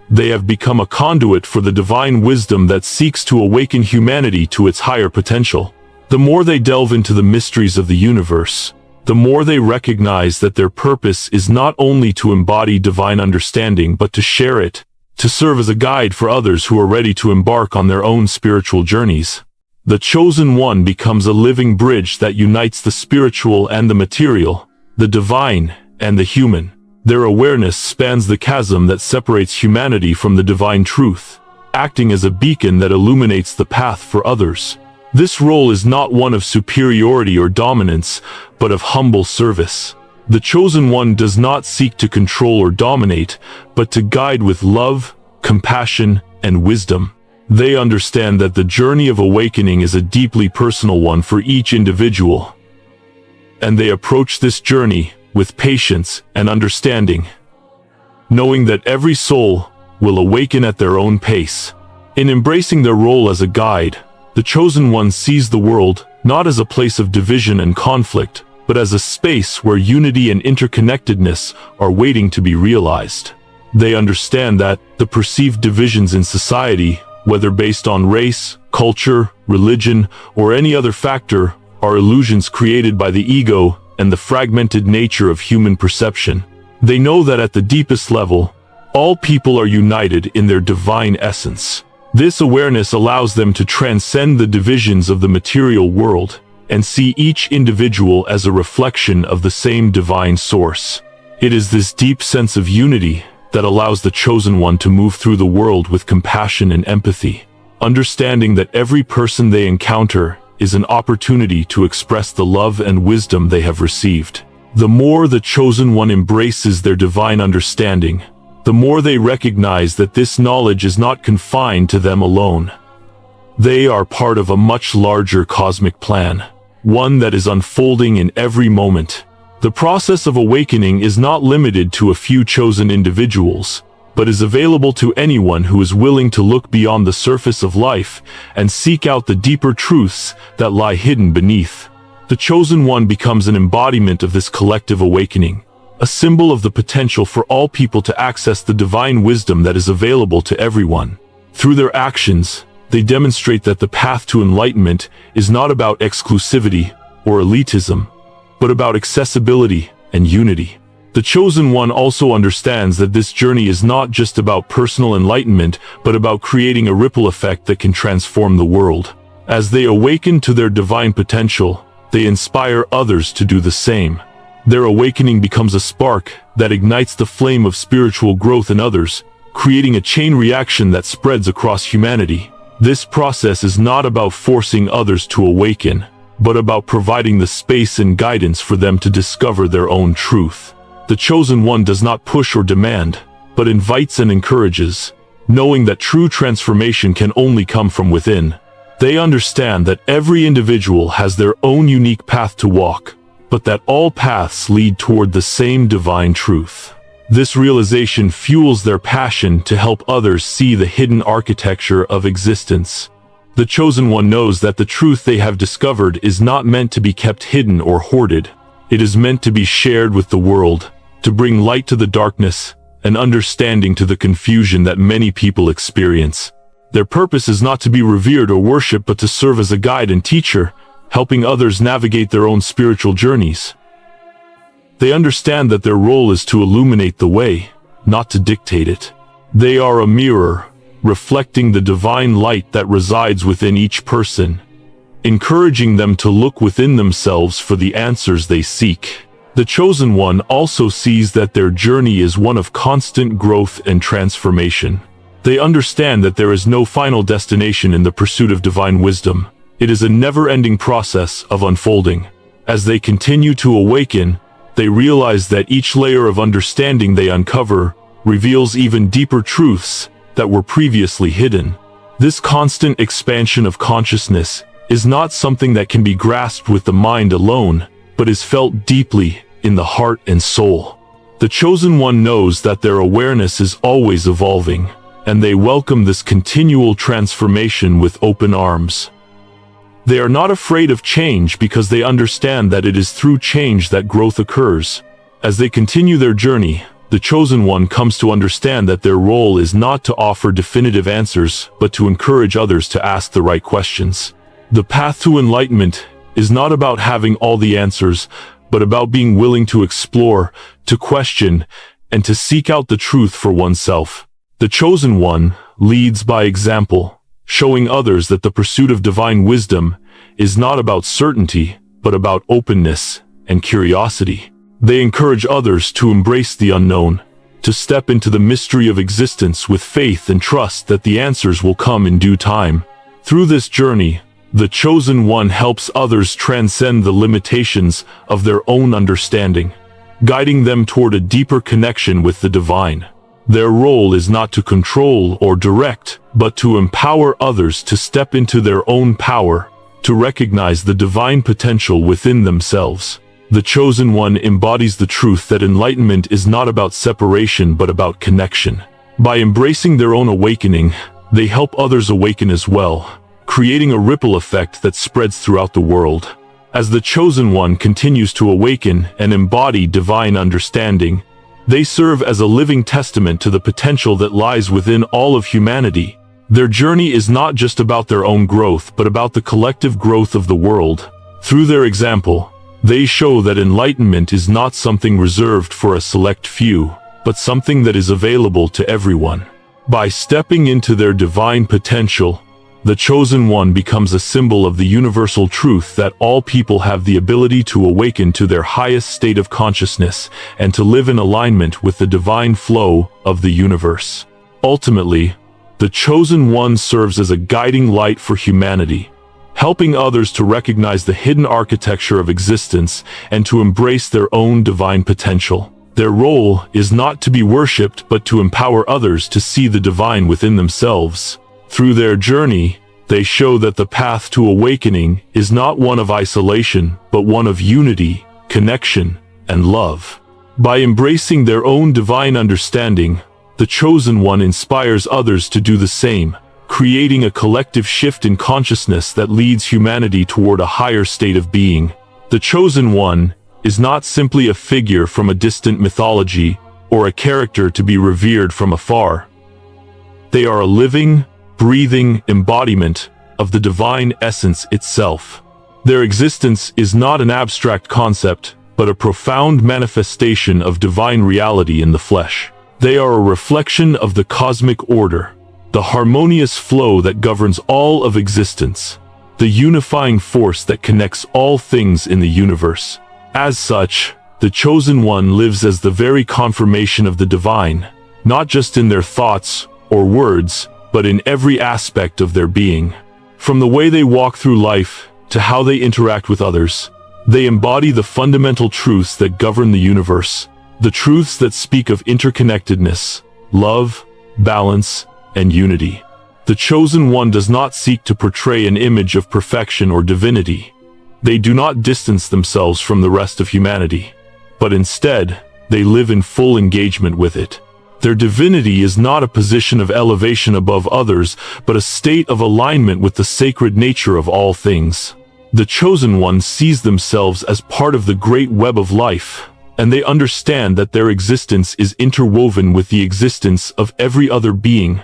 They have become a conduit for the divine wisdom that seeks to awaken humanity to its higher potential. The more they delve into the mysteries of the universe, the more they recognize that their purpose is not only to embody divine understanding but to share it, to serve as a guide for others who are ready to embark on their own spiritual journeys. The chosen one becomes a living bridge that unites the spiritual and the material, the divine and the human. Their awareness spans the chasm that separates humanity from the divine truth, acting as a beacon that illuminates the path for others. This role is not one of superiority or dominance, but of humble service. The chosen one does not seek to control or dominate, but to guide with love, compassion, and wisdom. They understand that the journey of awakening is a deeply personal one for each individual, and they approach this journey with patience and understanding, knowing that every soul will awaken at their own pace. In embracing their role as a guide, the chosen one sees the world not as a place of division and conflict, but as a space where unity and interconnectedness are waiting to be realized. They understand that the perceived divisions in society, whether based on race, culture, religion, or any other factor, are illusions created by the ego and the fragmented nature of human perception. They know that at the deepest level, all people are united in their divine essence. This awareness allows them to transcend the divisions of the material world and see each individual as a reflection of the same divine source. It is this deep sense of unity that allows the chosen one to move through the world with compassion and empathy, understanding that every person they encounter is an opportunity to express the love and wisdom they have received. The more the chosen one embraces their divine understanding, the more they recognize that this knowledge is not confined to them alone. They are part of a much larger cosmic plan, one that is unfolding in every moment. The process of awakening is not limited to a few chosen individuals, but is available to anyone who is willing to look beyond the surface of life and seek out the deeper truths that lie hidden beneath. The chosen one becomes an embodiment of this collective awakening, a symbol of the potential for all people to access the divine wisdom that is available to everyone. Through their actions, they demonstrate that the path to enlightenment is not about exclusivity or elitism, but about accessibility and unity. The chosen one also understands that this journey is not just about personal enlightenment, but about creating a ripple effect that can transform the world. As they awaken to their divine potential, they inspire others to do the same. Their awakening becomes a spark that ignites the flame of spiritual growth in others, creating a chain reaction that spreads across humanity. This process is not about forcing others to awaken, but about providing the space and guidance for them to discover their own truth. The chosen one does not push or demand, but invites and encourages, knowing that true transformation can only come from within. They understand that every individual has their own unique path to walk, but that all paths lead toward the same divine truth. This realization fuels their passion to help others see the hidden architecture of existence. The chosen one knows that the truth they have discovered is not meant to be kept hidden or hoarded. It is meant to be shared with the world, to bring light to the darkness and understanding to the confusion that many people experience. Their purpose is not to be revered or worshipped, but to serve as a guide and teacher, helping others navigate their own spiritual journeys. They understand that their role is to illuminate the way, not to dictate it. They are a mirror, reflecting the divine light that resides within each person, encouraging them to look within themselves for the answers they seek. The chosen one also sees that their journey is one of constant growth and transformation. They understand that there is no final destination in the pursuit of divine wisdom. It is a never-ending process of unfolding. As they continue to awaken, they realize that each layer of understanding they uncover reveals even deeper truths that were previously hidden. This constant expansion of consciousness is not something that can be grasped with the mind alone, but is felt deeply in the heart and soul. The chosen one knows that their awareness is always evolving, and they welcome this continual transformation with open arms. They are not afraid of change because they understand that it is through change that growth occurs. As they continue their journey, the chosen one comes to understand that their role is not to offer definitive answers, but to encourage others to ask the right questions. The path to enlightenment is not about having all the answers, but about being willing to explore, to question, and to seek out the truth for oneself. The Chosen One leads by example, showing others that the pursuit of divine wisdom is not about certainty, but about openness and curiosity. They encourage others to embrace the unknown, to step into the mystery of existence with faith and trust that the answers will come in due time. Through this journey, the Chosen One helps others transcend the limitations of their own understanding, guiding them toward a deeper connection with the divine. Their role is not to control or direct, but to empower others to step into their own power, to recognize the divine potential within themselves. The Chosen One embodies the truth that enlightenment is not about separation but about connection. By embracing their own awakening, they help others awaken as well, creating a ripple effect that spreads throughout the world. As the Chosen One continues to awaken and embody divine understanding, they serve as a living testament to the potential that lies within all of humanity. Their journey is not just about their own growth but about the collective growth of the world. Through their example, they show that enlightenment is not something reserved for a select few, but something that is available to everyone. By stepping into their divine potential, the Chosen One becomes a symbol of the universal truth that all people have the ability to awaken to their highest state of consciousness and to live in alignment with the divine flow of the universe. Ultimately, the Chosen One serves as a guiding light for humanity, helping others to recognize the hidden architecture of existence and to embrace their own divine potential. Their role is not to be worshipped but to empower others to see the divine within themselves. Through their journey, they show that the path to awakening is not one of isolation, but one of unity, connection, and love. By embracing their own divine understanding, the Chosen One inspires others to do the same, creating a collective shift in consciousness that leads humanity toward a higher state of being. The Chosen One is not simply a figure from a distant mythology or a character to be revered from afar. They are a living, breathing embodiment of the divine essence itself. Their existence is not an abstract concept, but a profound manifestation of divine reality in the flesh. They are a reflection of the cosmic order, the harmonious flow that governs all of existence, the unifying force that connects all things in the universe. As such, the Chosen One lives as the very confirmation of the divine, not just in their thoughts or words, but in every aspect of their being. From the way they walk through life to how they interact with others, they embody the fundamental truths that govern the universe, the truths that speak of interconnectedness, love, balance, and unity. The Chosen One does not seek to portray an image of perfection or divinity. They do not distance themselves from the rest of humanity, but instead, they live in full engagement with it. Their divinity is not a position of elevation above others, but a state of alignment with the sacred nature of all things. The Chosen One sees themselves as part of the great web of life, and they understand that their existence is interwoven with the existence of every other being,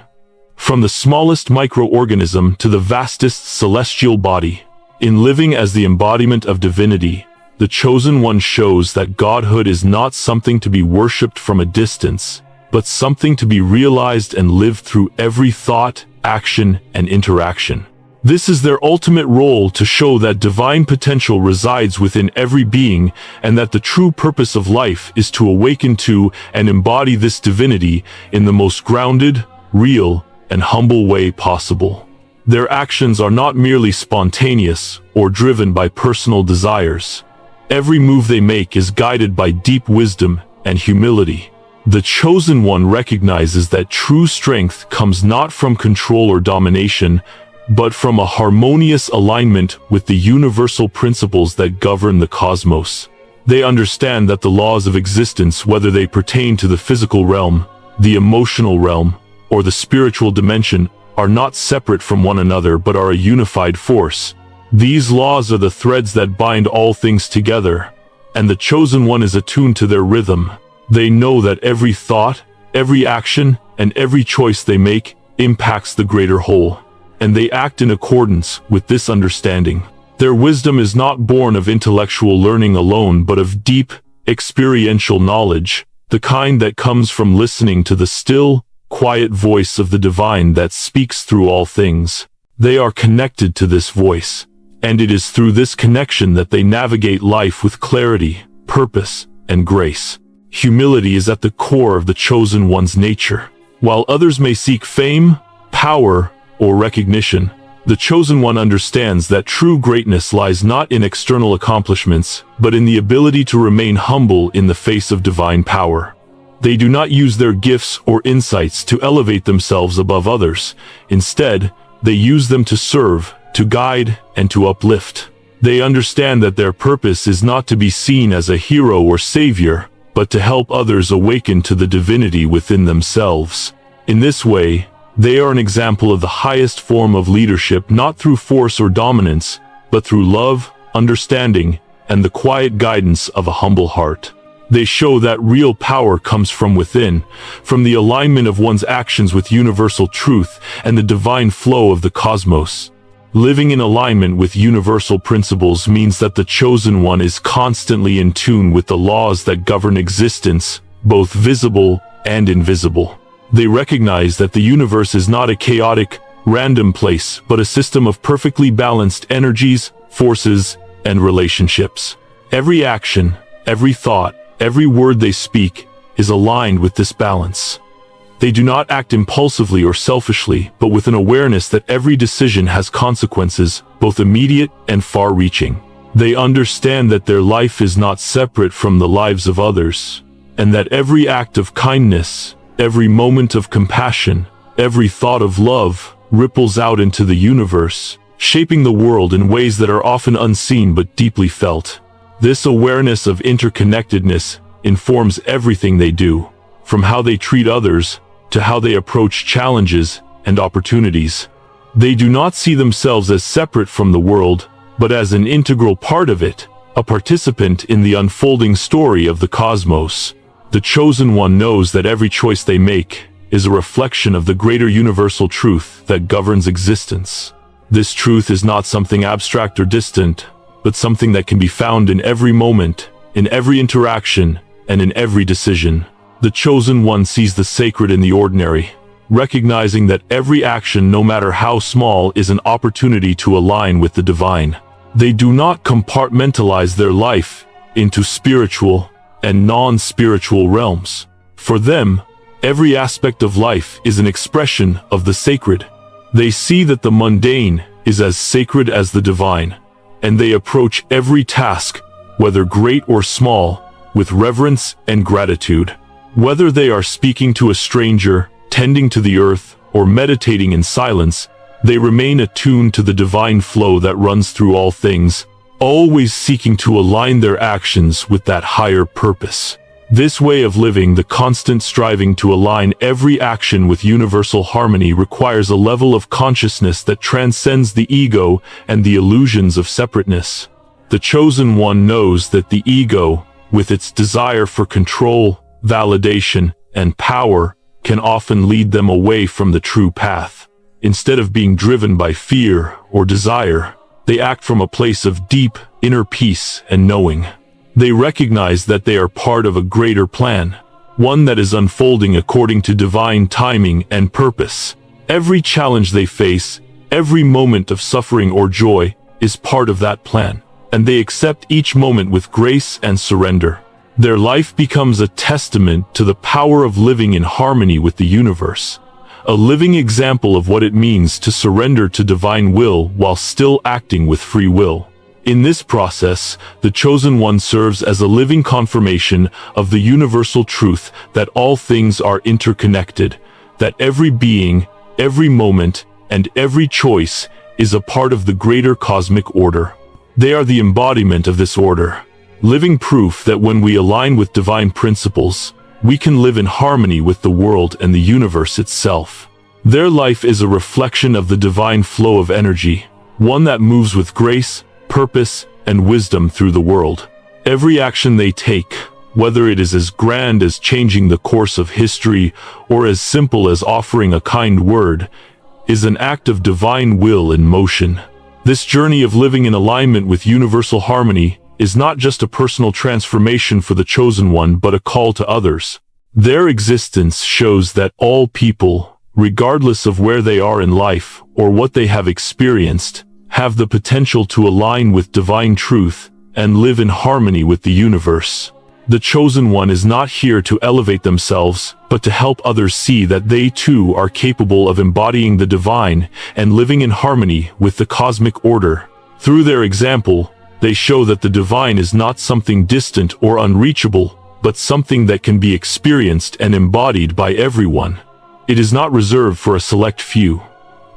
from the smallest microorganism to the vastest celestial body. In living as the embodiment of divinity, the Chosen One shows that godhood is not something to be worshipped from a distance, but something to be realized and lived through every thought, action, and interaction. This is their ultimate role, to show that divine potential resides within every being and that the true purpose of life is to awaken to and embody this divinity in the most grounded, real, and humble way possible. Their actions are not merely spontaneous or driven by personal desires. Every move they make is guided by deep wisdom and humility. The Chosen One recognizes that true strength comes not from control or domination, but from a harmonious alignment with the universal principles that govern the cosmos. They understand that the laws of existence, whether they pertain to the physical realm, the emotional realm, or the spiritual dimension, are not separate from one another but are a unified force. These laws are the threads that bind all things together, and the Chosen One is attuned to their rhythm. They know that every thought, every action, and every choice they make impacts the greater whole, and they act in accordance with this understanding. Their wisdom is not born of intellectual learning alone, but of deep, experiential knowledge, the kind that comes from listening to the still, quiet voice of the divine that speaks through all things. They are connected to this voice, and it is through this connection that they navigate life with clarity, purpose, and grace. Humility is at the core of the chosen one's nature. While others may seek fame, power, or recognition, the chosen one understands that true greatness lies not in external accomplishments, but in the ability to remain humble in the face of divine power. They do not use their gifts or insights to elevate themselves above others. Instead, they use them to serve, to guide, and to uplift. They understand that their purpose is not to be seen as a hero or savior, but to help others awaken to the divinity within themselves. In this way, they are an example of the highest form of leadership, not through force or dominance, but through love, understanding, and the quiet guidance of a humble heart. They show that real power comes from within, from the alignment of one's actions with universal truth and the divine flow of the cosmos. Living in alignment with universal principles means that the chosen one is constantly in tune with the laws that govern existence, both visible and invisible. They recognize that the universe is not a chaotic, random place, but a system of perfectly balanced energies, forces, and relationships. Every action, every thought, every word they speak is aligned with this balance. They do not act impulsively or selfishly, but with an awareness that every decision has consequences, both immediate and far-reaching. They understand that their life is not separate from the lives of others, and that every act of kindness, every moment of compassion, every thought of love ripples out into the universe, shaping the world in ways that are often unseen but deeply felt. This awareness of interconnectedness informs everything they do, from how they treat others to how they approach challenges and opportunities. They do not see themselves as separate from the world, but as an integral part of it, a participant in the unfolding story of the cosmos. The chosen one knows that every choice they make is a reflection of the greater universal truth that governs existence. This truth is not something abstract or distant, but something that can be found in every moment, in every interaction, and in every decision. The chosen one sees the sacred in the ordinary, recognizing that every action, no matter how small, is an opportunity to align with the divine. They do not compartmentalize their life into spiritual and non-spiritual realms. For them, every aspect of life is an expression of the sacred. They see that the mundane is as sacred as the divine, and they approach every task, whether great or small, with reverence and gratitude. Whether they are speaking to a stranger, tending to the earth, or meditating in silence, they remain attuned to the divine flow that runs through all things, always seeking to align their actions with that higher purpose. This way of living, the constant striving to align every action with universal harmony, requires a level of consciousness that transcends the ego and the illusions of separateness. The chosen one knows that the ego, with its desire for control, validation, and power, can often lead them away from the true path. Instead of being driven by fear or desire, they act from a place of deep inner peace and knowing. They recognize that they are part of a greater plan, one that is unfolding according to divine timing and purpose. Every challenge they face, every moment of suffering or joy, is part of that plan, and they accept each moment with grace and surrender. Their life becomes a testament to the power of living in harmony with the universe, a living example of what it means to surrender to divine will while still acting with free will. In this process, the chosen one serves as a living confirmation of the universal truth that all things are interconnected, that every being, every moment, and every choice is a part of the greater cosmic order. They are the embodiment of this order, living proof that when we align with divine principles, we can live in harmony with the world and the universe itself. Their life is a reflection of the divine flow of energy, one that moves with grace, purpose, and wisdom through the world. Every action they take, whether it is as grand as changing the course of history or as simple as offering a kind word, is an act of divine will in motion. This journey of living in alignment with universal harmony is not just a personal transformation for the chosen one, but a call to others. Their existence shows that all people, regardless of where they are in life or what they have experienced, have the potential to align with divine truth and live in harmony with the universe. The chosen one is not here to elevate themselves, but to help others see that they too are capable of embodying the divine and living in harmony with the cosmic order. Through their example, they show that the divine is not something distant or unreachable, but something that can be experienced and embodied by everyone. It is not reserved for a select few.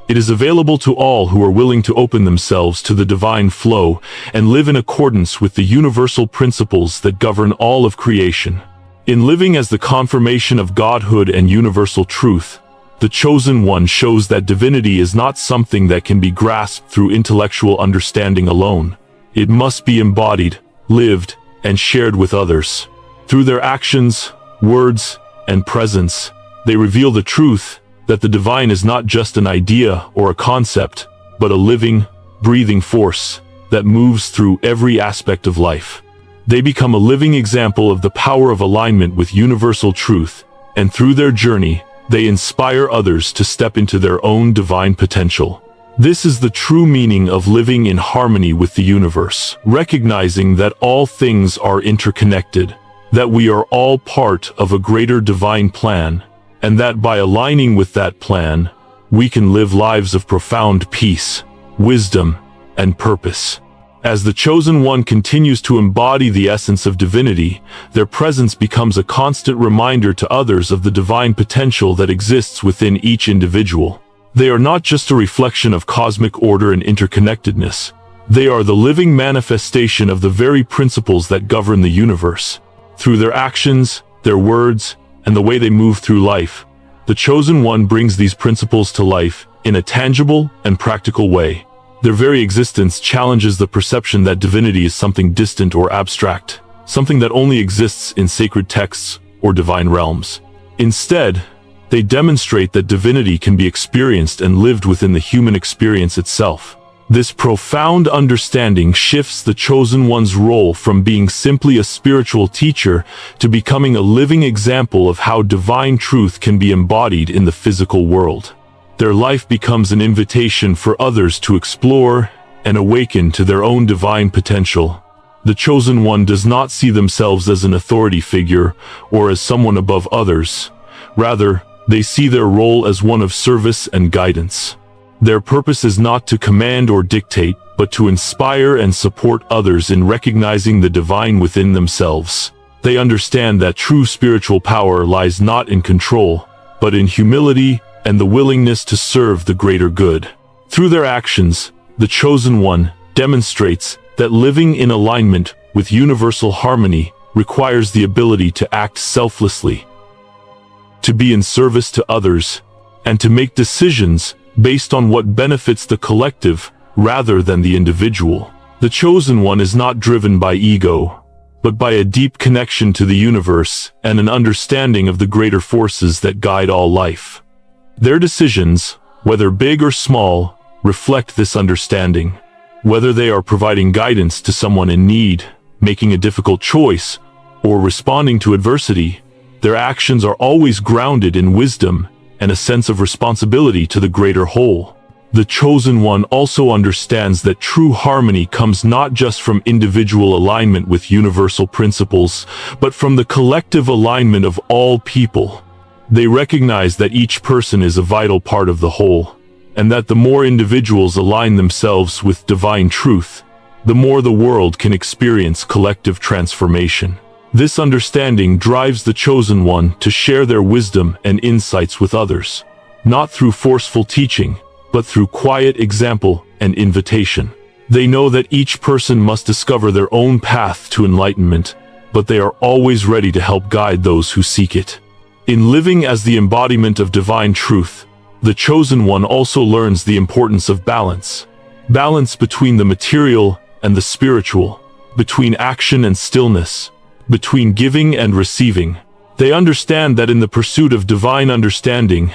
It is available to all who are willing to open themselves to the divine flow and live in accordance with the universal principles that govern all of creation. In living as the confirmation of Godhood and universal truth, the chosen one shows that divinity is not something that can be grasped through intellectual understanding alone. It must be embodied, lived, and shared with others. Through their actions, words, and presence, they reveal the truth that the divine is not just an idea or a concept, but a living, breathing force that moves through every aspect of life. They become a living example of the power of alignment with universal truth, and through their journey, they inspire others to step into their own divine potential. This is the true meaning of living in harmony with the universe, recognizing that all things are interconnected, that we are all part of a greater divine plan, and that by aligning with that plan, we can live lives of profound peace, wisdom, and purpose. As the chosen one continues to embody the essence of divinity, their presence becomes a constant reminder to others of the divine potential that exists within each individual. They are not just a reflection of cosmic order and interconnectedness. They are the living manifestation of the very principles that govern the universe. Through their actions, their words, and the way they move through life, the chosen one brings these principles to life in a tangible and practical way. Their very existence challenges the perception that divinity is something distant or abstract, something that only exists in sacred texts or divine realms. Instead, they demonstrate that divinity can be experienced and lived within the human experience itself. This profound understanding shifts the chosen one's role from being simply a spiritual teacher to becoming a living example of how divine truth can be embodied in the physical world. Their life becomes an invitation for others to explore and awaken to their own divine potential. The chosen one does not see themselves as an authority figure or as someone above others. Rather, they see their role as one of service and guidance. Their purpose is not to command or dictate, but to inspire and support others in recognizing the divine within themselves. They understand that true spiritual power lies not in control, but in humility and the willingness to serve the greater good. Through their actions, the chosen one demonstrates that living in alignment with universal harmony requires the ability to act selflessly, to be in service to others, and to make decisions based on what benefits the collective rather than the individual. The chosen one is not driven by ego, but by a deep connection to the universe and an understanding of the greater forces that guide all life. Their decisions, whether big or small, reflect this understanding. Whether they are providing guidance to someone in need, making a difficult choice, or responding to adversity, their actions are always grounded in wisdom and a sense of responsibility to the greater whole. The chosen one also understands that true harmony comes not just from individual alignment with universal principles, but from the collective alignment of all people. They recognize that each person is a vital part of the whole, and that the more individuals align themselves with divine truth, the more the world can experience collective transformation. This understanding drives the chosen one to share their wisdom and insights with others, not through forceful teaching, but through quiet example and invitation. They know that each person must discover their own path to enlightenment, but they are always ready to help guide those who seek it. In living as the embodiment of divine truth, the chosen one also learns the importance of balance. Balance between the material and the spiritual, between action and stillness, between giving and receiving. They understand that in the pursuit of divine understanding,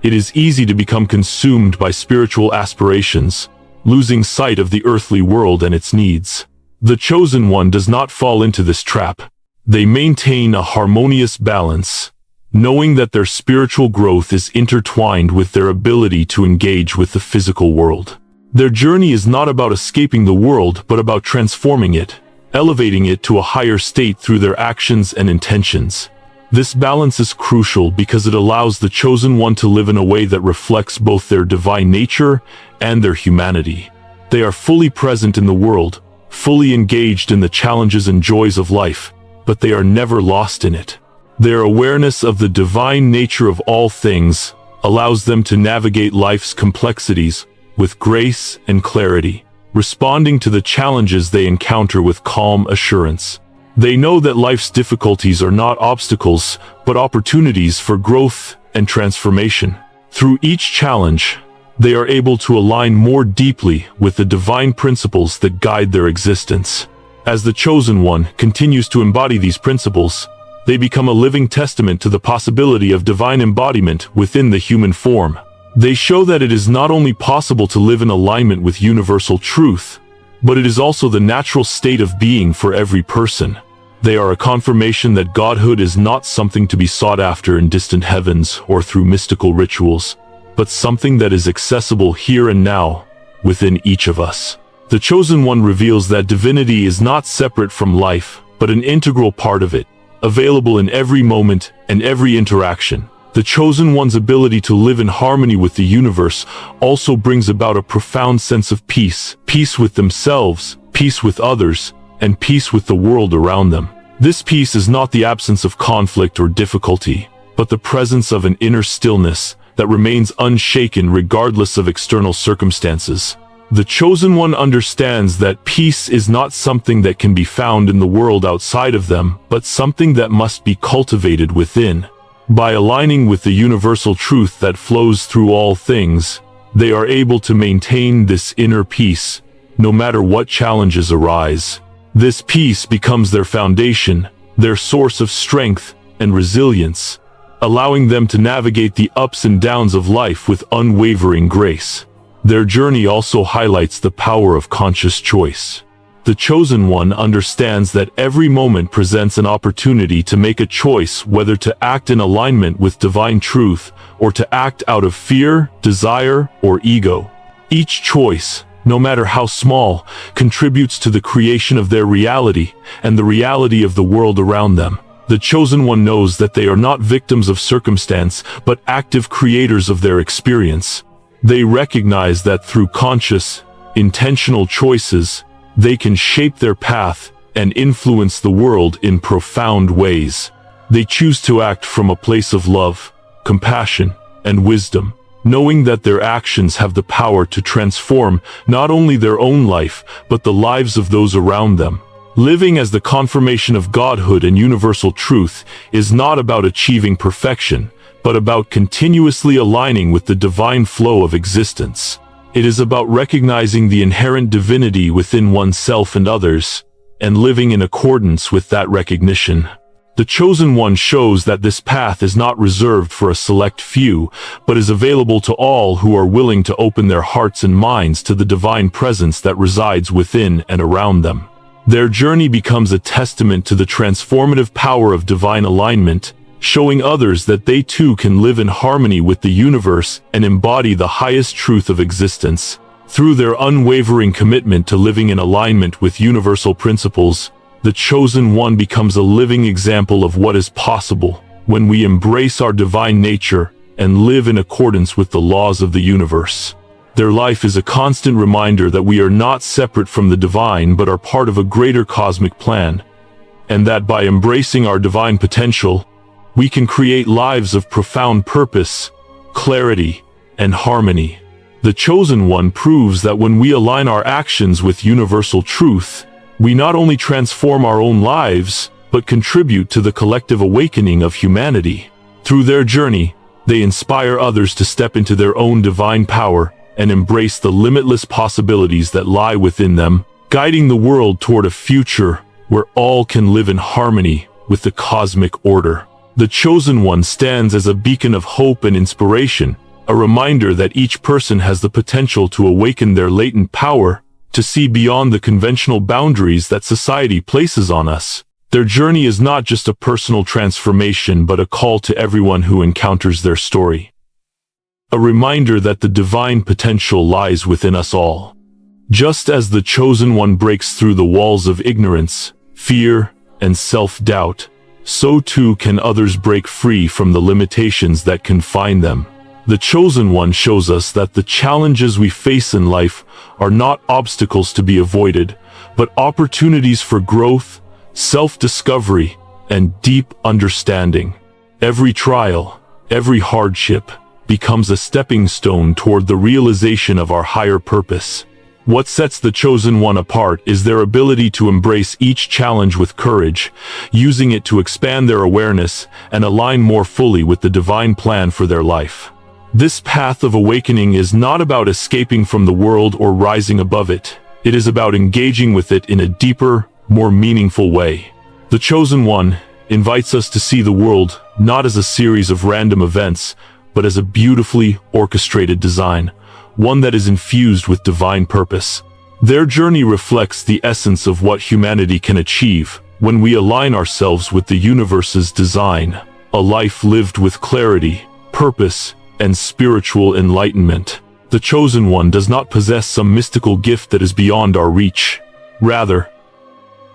it is easy to become consumed by spiritual aspirations, losing sight of the earthly world and its needs. The Chosen One does not fall into this trap. They maintain a harmonious balance, knowing that their spiritual growth is intertwined with their ability to engage with the physical world. Their journey is not about escaping the world, but about transforming it, elevating it to a higher state through their actions and intentions. This balance is crucial because it allows the Chosen One to live in a way that reflects both their divine nature and their humanity. They are fully present in the world, fully engaged in the challenges and joys of life, but they are never lost in it. Their awareness of the divine nature of all things allows them to navigate life's complexities with grace and clarity, responding to the challenges they encounter with calm assurance. They know that life's difficulties are not obstacles, but opportunities for growth and transformation. Through each challenge, they are able to align more deeply with the divine principles that guide their existence. As the Chosen One continues to embody these principles, they become a living testament to the possibility of divine embodiment within the human form. They show that it is not only possible to live in alignment with universal truth, but it is also the natural state of being for every person. They are a confirmation that godhood is not something to be sought after in distant heavens or through mystical rituals, but something that is accessible here and now, within each of us. The Chosen One reveals that divinity is not separate from life, but an integral part of it, available in every moment and every interaction. The Chosen One's ability to live in harmony with the universe also brings about a profound sense of peace, peace with themselves, peace with others, and peace with the world around them. This peace is not the absence of conflict or difficulty, but the presence of an inner stillness that remains unshaken regardless of external circumstances. The Chosen One understands that peace is not something that can be found in the world outside of them, but something that must be cultivated within. By aligning with the universal truth that flows through all things, they are able to maintain this inner peace, no matter what challenges arise. This peace becomes their foundation, their source of strength and resilience, allowing them to navigate the ups and downs of life with unwavering grace. Their journey also highlights the power of conscious choice. The Chosen One understands that every moment presents an opportunity to make a choice whether to act in alignment with divine truth or to act out of fear, desire, or ego. Each choice, no matter how small, contributes to the creation of their reality and the reality of the world around them. The Chosen One knows that they are not victims of circumstance, but active creators of their experience. They recognize that through conscious, intentional choices, they can shape their path and influence the world in profound ways. They choose to act from a place of love, compassion, and wisdom, knowing that their actions have the power to transform not only their own life, but the lives of those around them. Living as the confirmation of godhood and universal truth is not about achieving perfection, but about continuously aligning with the divine flow of existence. It is about recognizing the inherent divinity within oneself and others, and living in accordance with that recognition. The Chosen One shows that this path is not reserved for a select few, but is available to all who are willing to open their hearts and minds to the divine presence that resides within and around them. Their journey becomes a testament to the transformative power of divine alignment, showing others that they too can live in harmony with the universe and embody the highest truth of existence. Through their unwavering commitment to living in alignment with universal principles, the Chosen One becomes a living example of what is possible when we embrace our divine nature and live in accordance with the laws of the universe. Their life is a constant reminder that we are not separate from the divine but are part of a greater cosmic plan, and that by embracing our divine potential, we can create lives of profound purpose, clarity, and harmony. The Chosen One proves that when we align our actions with universal truth, we not only transform our own lives, but contribute to the collective awakening of humanity. Through their journey, they inspire others to step into their own divine power and embrace the limitless possibilities that lie within them, guiding the world toward a future where all can live in harmony with the cosmic order. The Chosen One stands as a beacon of hope and inspiration, a reminder that each person has the potential to awaken their latent power, to see beyond the conventional boundaries that society places on us. Their journey is not just a personal transformation but a call to everyone who encounters their story. A reminder that the divine potential lies within us all. Just as the chosen one breaks through the walls of ignorance, fear, and self-doubt, so too can others break free from the limitations that confine them. The chosen one shows us that the challenges we face in life are not obstacles to be avoided, but opportunities for growth, self-discovery, and deep understanding. Every trial, every hardship, becomes a stepping stone toward the realization of our higher purpose. What sets the chosen one apart is their ability to embrace each challenge with courage, using it to expand their awareness and align more fully with the divine plan for their life. This path of awakening is not about escaping from the world or rising above it. It is about engaging with it in a deeper, more meaningful way. The chosen one invites us to see the world not as a series of random events, but as a beautifully orchestrated design, one that is infused with divine purpose. Their journey reflects the essence of what humanity can achieve when we align ourselves with the universe's design, a life lived with clarity, purpose, and spiritual enlightenment. The chosen one does not possess some mystical gift that is beyond our reach. Rather,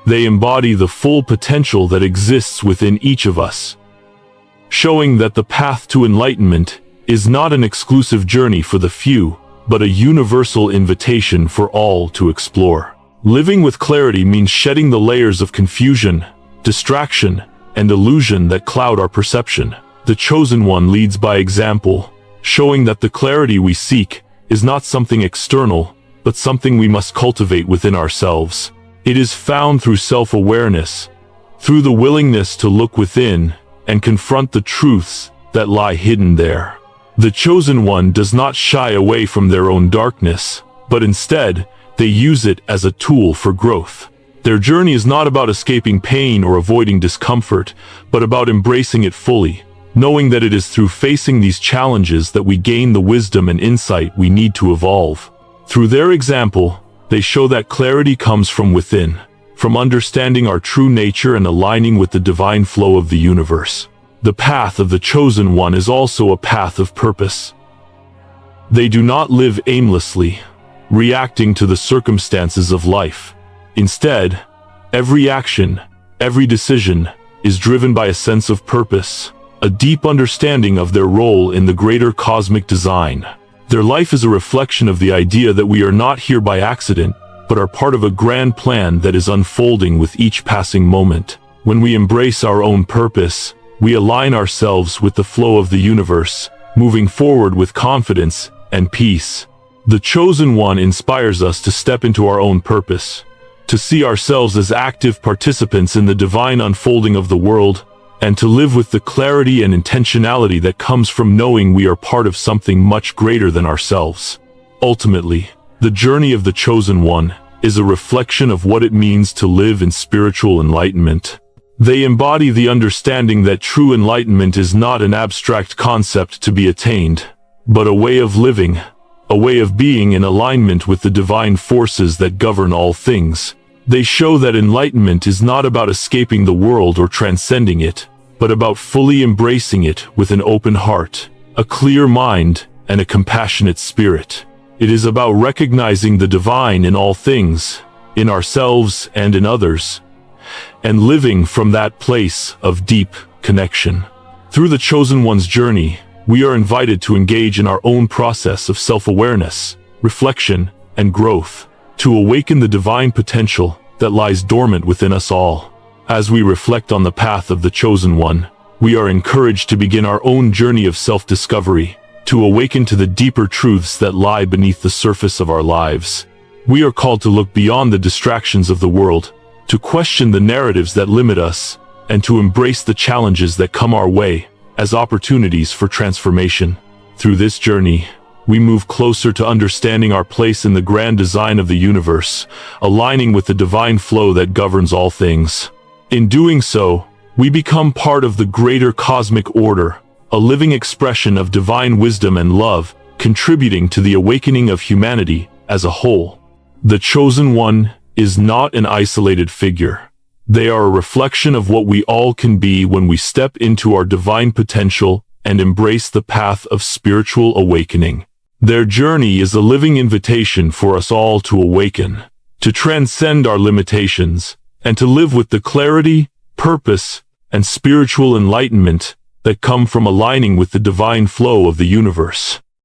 they embody the full potential that exists within each of us, showing that the path to enlightenment is not an exclusive journey for the few, but a universal invitation for all to explore. Living with clarity means shedding the layers of confusion, distraction, and illusion that cloud our perception. The chosen one leads by example, showing that the clarity we seek is not something external, but something we must cultivate within ourselves. It is found through self-awareness, through the willingness to look within and confront the truths that lie hidden there. The chosen one does not shy away from their own darkness, but instead, they use it as a tool for growth. Their journey is not about escaping pain or avoiding discomfort, but about embracing it fully, knowing that it is through facing these challenges that we gain the wisdom and insight we need to evolve. Through their example, they show that clarity comes from within, from understanding our true nature and aligning with the divine flow of the universe. The path of the chosen one is also a path of purpose. They do not live aimlessly, reacting to the circumstances of life. Instead, every action, every decision, is driven by a sense of purpose, a deep understanding of their role in the greater cosmic design. Their life is a reflection of the idea that we are not here by accident, but are part of a grand plan that is unfolding with each passing moment. When we embrace our own purpose, we align ourselves with the flow of the universe, moving forward with confidence and peace. The chosen one inspires us to step into our own purpose, to see ourselves as active participants in the divine unfolding of the world, and to live with the clarity and intentionality that comes from knowing we are part of something much greater than ourselves. Ultimately, the journey of the chosen one is a reflection of what it means to live in spiritual enlightenment. They embody the understanding that true enlightenment is not an abstract concept to be attained, but a way of living, a way of being in alignment with the divine forces that govern all things. They show that enlightenment is not about escaping the world or transcending it, but about fully embracing it with an open heart, a clear mind, and a compassionate spirit. It is about recognizing the divine in all things, in ourselves and in others, and living from that place of deep connection. Through the chosen one's journey, we are invited to engage in our own process of self-awareness, reflection, and growth, to awaken the divine potential that lies dormant within us all. As we reflect on the path of the chosen one, we are encouraged to begin our own journey of self-discovery, to awaken to the deeper truths that lie beneath the surface of our lives. We are called to look beyond the distractions of the world, to question the narratives that limit us, and to embrace the challenges that come our way as opportunities for transformation. Through this journey, we move closer to understanding our place in the grand design of the universe, aligning with the divine flow that governs all things. In doing so, we become part of the greater cosmic order, a living expression of divine wisdom and love, contributing to the awakening of humanity as a whole. The Chosen One is not an isolated figure. They are a reflection of what we all can be when we step into our divine potential and embrace the path of spiritual awakening. Their journey is a living invitation for us all to awaken, to transcend our limitations, and to live with the clarity, purpose, and spiritual enlightenment that come from aligning with the divine flow of the universe.